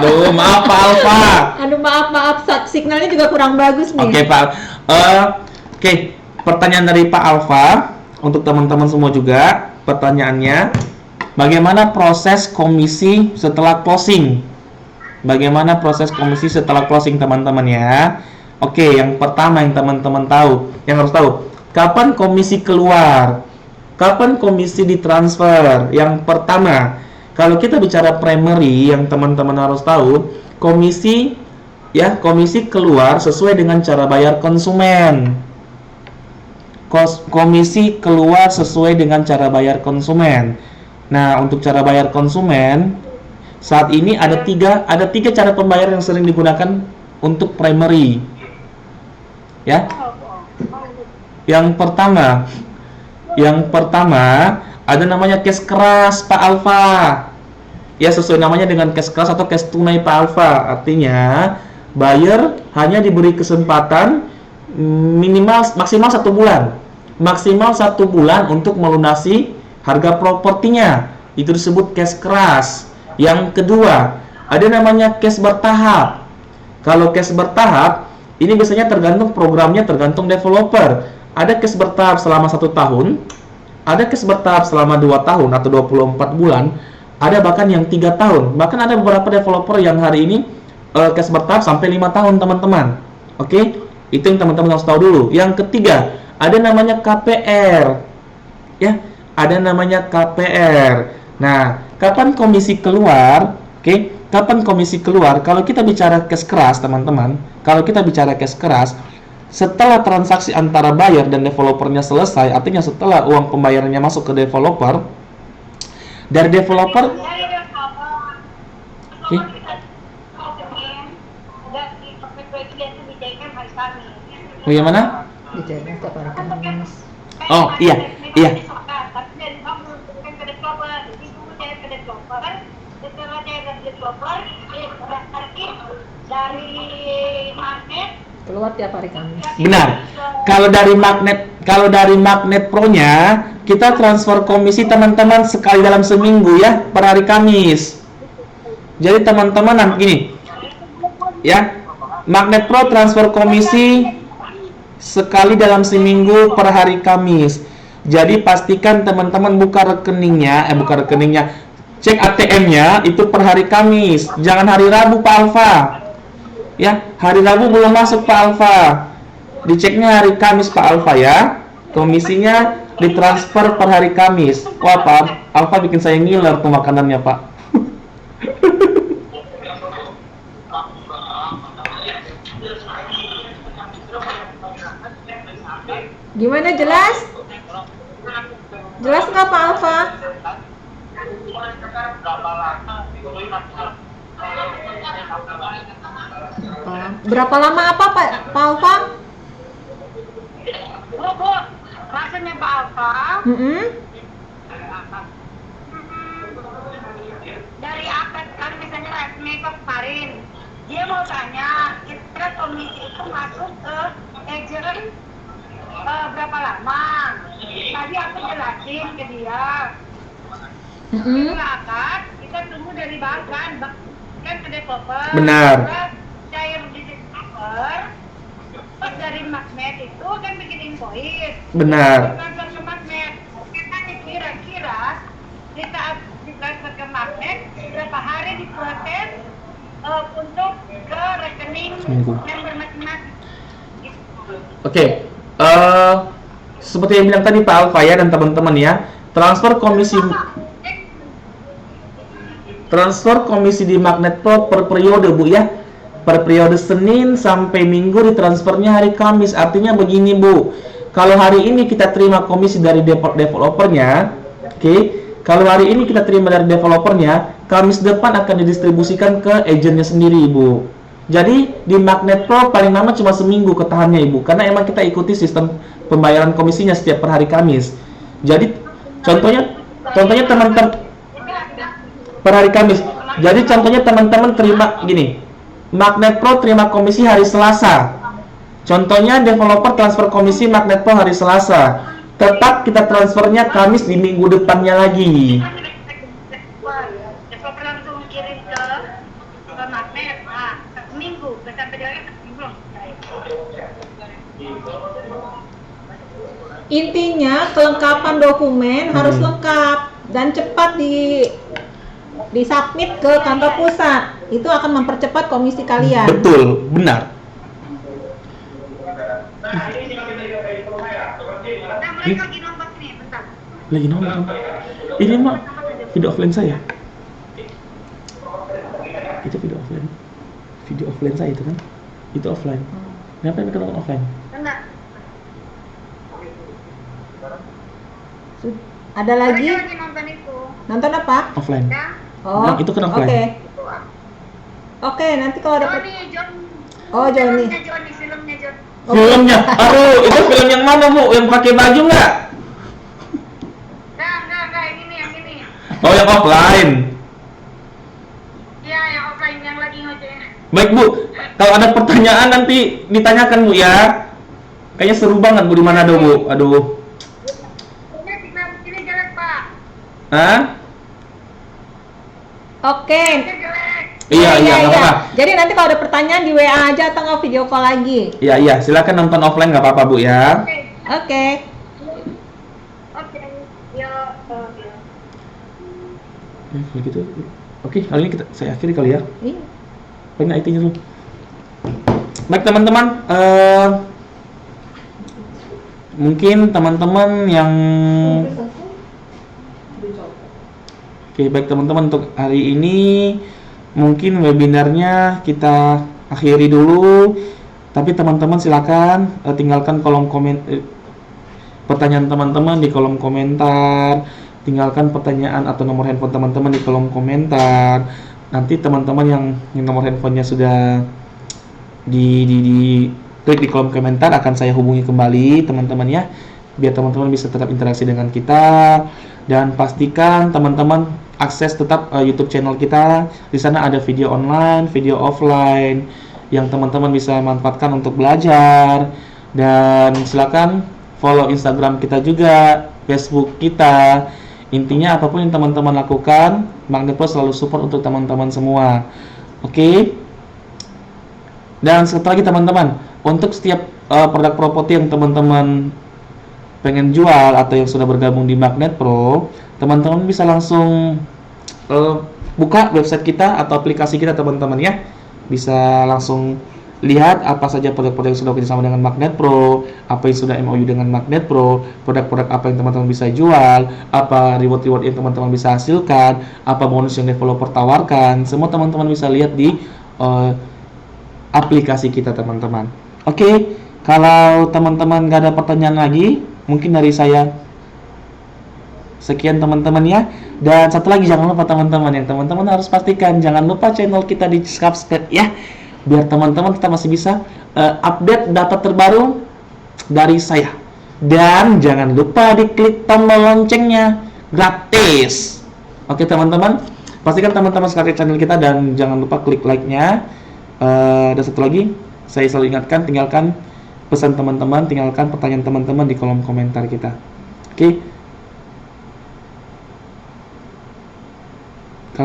Aduh, maaf Pak Alfa. Aduh, maaf. Signalnya juga kurang bagus nih. Oke Pak. Oke, pertanyaan dari Pak Alfa untuk teman-teman semua juga. Pertanyaannya, bagaimana proses komisi setelah closing? Bagaimana proses komisi setelah closing teman-teman ya? Oke, yang pertama yang teman-teman tahu, yang harus tahu, kapan komisi keluar? Kapan komisi ditransfer? Yang pertama, kalau kita bicara primary, yang teman-teman harus tahu, komisi keluar sesuai dengan cara bayar konsumen. Komisi keluar sesuai dengan cara bayar konsumen. Nah, untuk cara bayar konsumen, saat ini ada tiga cara pembayaran yang sering digunakan untuk primary. Ya. Yang pertama ada namanya cash keras Pak Alfa. Ya, sesuai namanya dengan cash keras atau cash tunai Pak Alfa. Artinya buyer hanya diberi kesempatan maksimal 1 bulan. Maksimal 1 bulan untuk melunasi harga propertinya. Itu disebut cash keras. Yang kedua, ada namanya cash bertahap. Kalau cash bertahap, ini biasanya tergantung programnya, tergantung developer. Ada cash bertahap selama 1 tahun, ada cash bertahap selama 2 tahun atau 24 bulan, ada bahkan yang 3 tahun. Bahkan ada beberapa developer yang hari ini cash bertahap sampai 5 tahun teman-teman. Oke, itu yang teman-teman harus tahu dulu. Yang ketiga, ada namanya KPR. Ya, ada namanya KPR. Nah, kapan komisi keluar? Oke, kapan komisi keluar? Kalau kita bicara cash keras, teman-teman, kalau kita bicara cash keras, setelah transaksi antara buyer dan developernya selesai, artinya setelah uang pembayarannya masuk ke developer, dari developer, oh yang mana? Dijaga setiap hari Kamis. Oh iya. Dari magnet Keluar tiap hari Kamis. Benar. Kalau dari magnet Pro-nya, kita transfer komisi teman-teman sekali dalam seminggu ya, per hari Kamis. Jadi teman-teman nanti gini, ya, Magnet Pro transfer komisi sekali dalam seminggu per hari Kamis. Jadi pastikan teman-teman cek ATM-nya itu per hari Kamis, jangan hari Rabu Pak Alfa. Ya, hari Rabu belum masuk Pak Alfa. Diceknya hari Kamis Pak Alfa ya. Komisinya ditransfer per hari Kamis. Wah Pak Alfa bikin saya ngiler tuh makanannya Pak. Gimana, jelas? Jelas nggak Pak Alfa? Berapa lama apa Pak Alfa? Bu, maksudnya Pak Alfa dari akad kan misalnya resmi kemarin, dia mau tanya kira komisi itu masuk ke agent berapa lama. Tadi aku jelasin ke dia, itu akad kita tunggu dari bahkan kan ke developer. Benar. Terus cair di developer. Pas dari magnet itu kan bikin invoice. Benar. Transfer ke magnet. Kita kira-kira di saat ditransfer ke magnet berapa hari diproses untuk ke rekening Seminggu. member masing-masing. Gitu. Oke, seperti yang bilang tadi Pak Alfa ya dan teman-teman ya, transfer komisi di Magnet Pro per periode Bu ya, per periode Senin sampai Minggu ditransfernya hari Kamis. Artinya begini Bu, kalau hari ini kita terima komisi dari developernya, oke, kalau hari ini kita terima dari developernya, Kamis depan akan didistribusikan ke agennya sendiri Ibu. Jadi di Magnet Pro paling lama cuma seminggu ketahannya Ibu, karena emang kita ikuti sistem pembayaran komisinya setiap per hari Kamis. Jadi contohnya teman-teman per hari Kamis. Jadi contohnya teman-teman terima gini, Magnet Pro terima komisi hari Selasa. Contohnya developer transfer komisi Magnet Pro hari Selasa. Tetap kita transfernya Kamis di minggu depannya lagi. Developer langsung kirim ke magnet, nah, seminggu, sampai dia belum. Intinya kelengkapan dokumen harus lengkap dan cepat di submit ke kantor pusat. Itu akan mempercepat komisi kalian. Betul, benar. Nah, mereka lagi nonton nih, bentar. Lagi nonton. Ini mah video offline saya. Itu video offline. Video offline saya itu kan. Itu offline. Kenapa mereka nonton offline? Bentar. Ada lagi? Mereka lagi nonton itu. Nonton apa? Offline. Ya. Oh, Nah, itu kan offline. Oke. Oke, nanti kalau ada John. Oh, Johnny. Filmnya John. Filmnya, aduh, itu film yang mana Bu? Yang pakai baju nggak? Nah, yang ini. Oh, yang offline. Iya, yang offline yang lagi ngoceh. Baik Bu, kalau ada pertanyaan nanti ditanyakan Bu ya. Kayaknya seru banget Bu di Manado Bu. Aduh. Ini jelek, Pak. Hah? Oke. Ini jelek. Iya, nggak apa-apa. Jadi nanti kalau ada pertanyaan di WA aja atau nggak video call lagi. Iya, silakan nonton offline nggak apa-apa Bu ya. Oke. Oke. Yo. Kalau gitu, oke, kali ini saya akhiri kali ya. Iya. Pengen IT-nya dulu. Baik teman-teman, mungkin teman-teman yang baik teman-teman untuk hari ini mungkin webinarnya kita akhiri dulu. Tapi teman-teman silakan tinggalkan kolom pertanyaan teman-teman di kolom komentar. Tinggalkan pertanyaan atau nomor handphone teman-teman di kolom komentar. Nanti teman-teman yang nomor handphonenya sudah di klik di kolom komentar akan saya hubungi kembali teman-teman ya, biar teman-teman bisa tetap interaksi dengan kita. Dan pastikan teman-teman akses tetap YouTube channel kita. Di sana ada video online, video offline yang teman-teman bisa manfaatkan untuk belajar. Dan silakan follow Instagram kita juga, Facebook kita. Intinya apapun yang teman-teman lakukan, Magnet Pro selalu support untuk teman-teman semua. Oke. Dan satu lagi teman-teman, untuk setiap produk properti yang teman-teman pengen jual atau yang sudah bergabung di Magnet Pro, teman-teman bisa langsung buka website kita atau aplikasi kita teman-teman ya. Bisa langsung lihat apa saja produk-produk yang sudah bekerjasama dengan Magnet Pro, apa yang sudah MOU dengan Magnet Pro, produk-produk apa yang teman-teman bisa jual, apa reward-reward yang teman-teman bisa hasilkan, apa bonus yang developer tawarkan. Semua teman-teman bisa lihat di aplikasi kita teman-teman. Oke, kalau teman-teman gak ada pertanyaan lagi, mungkin dari saya sekian teman-teman ya. Dan satu lagi jangan lupa teman-teman, yang teman-teman harus pastikan jangan lupa channel kita di subscribe ya, biar teman-teman kita masih bisa update data terbaru dari saya. Dan jangan lupa diklik tombol loncengnya, gratis. Oke teman-teman, pastikan teman-teman subscribe channel kita dan jangan lupa klik like-nya. Dan satu lagi, saya selalu ingatkan, tinggalkan pesan teman-teman, tinggalkan pertanyaan teman-teman di kolom komentar kita. Oke.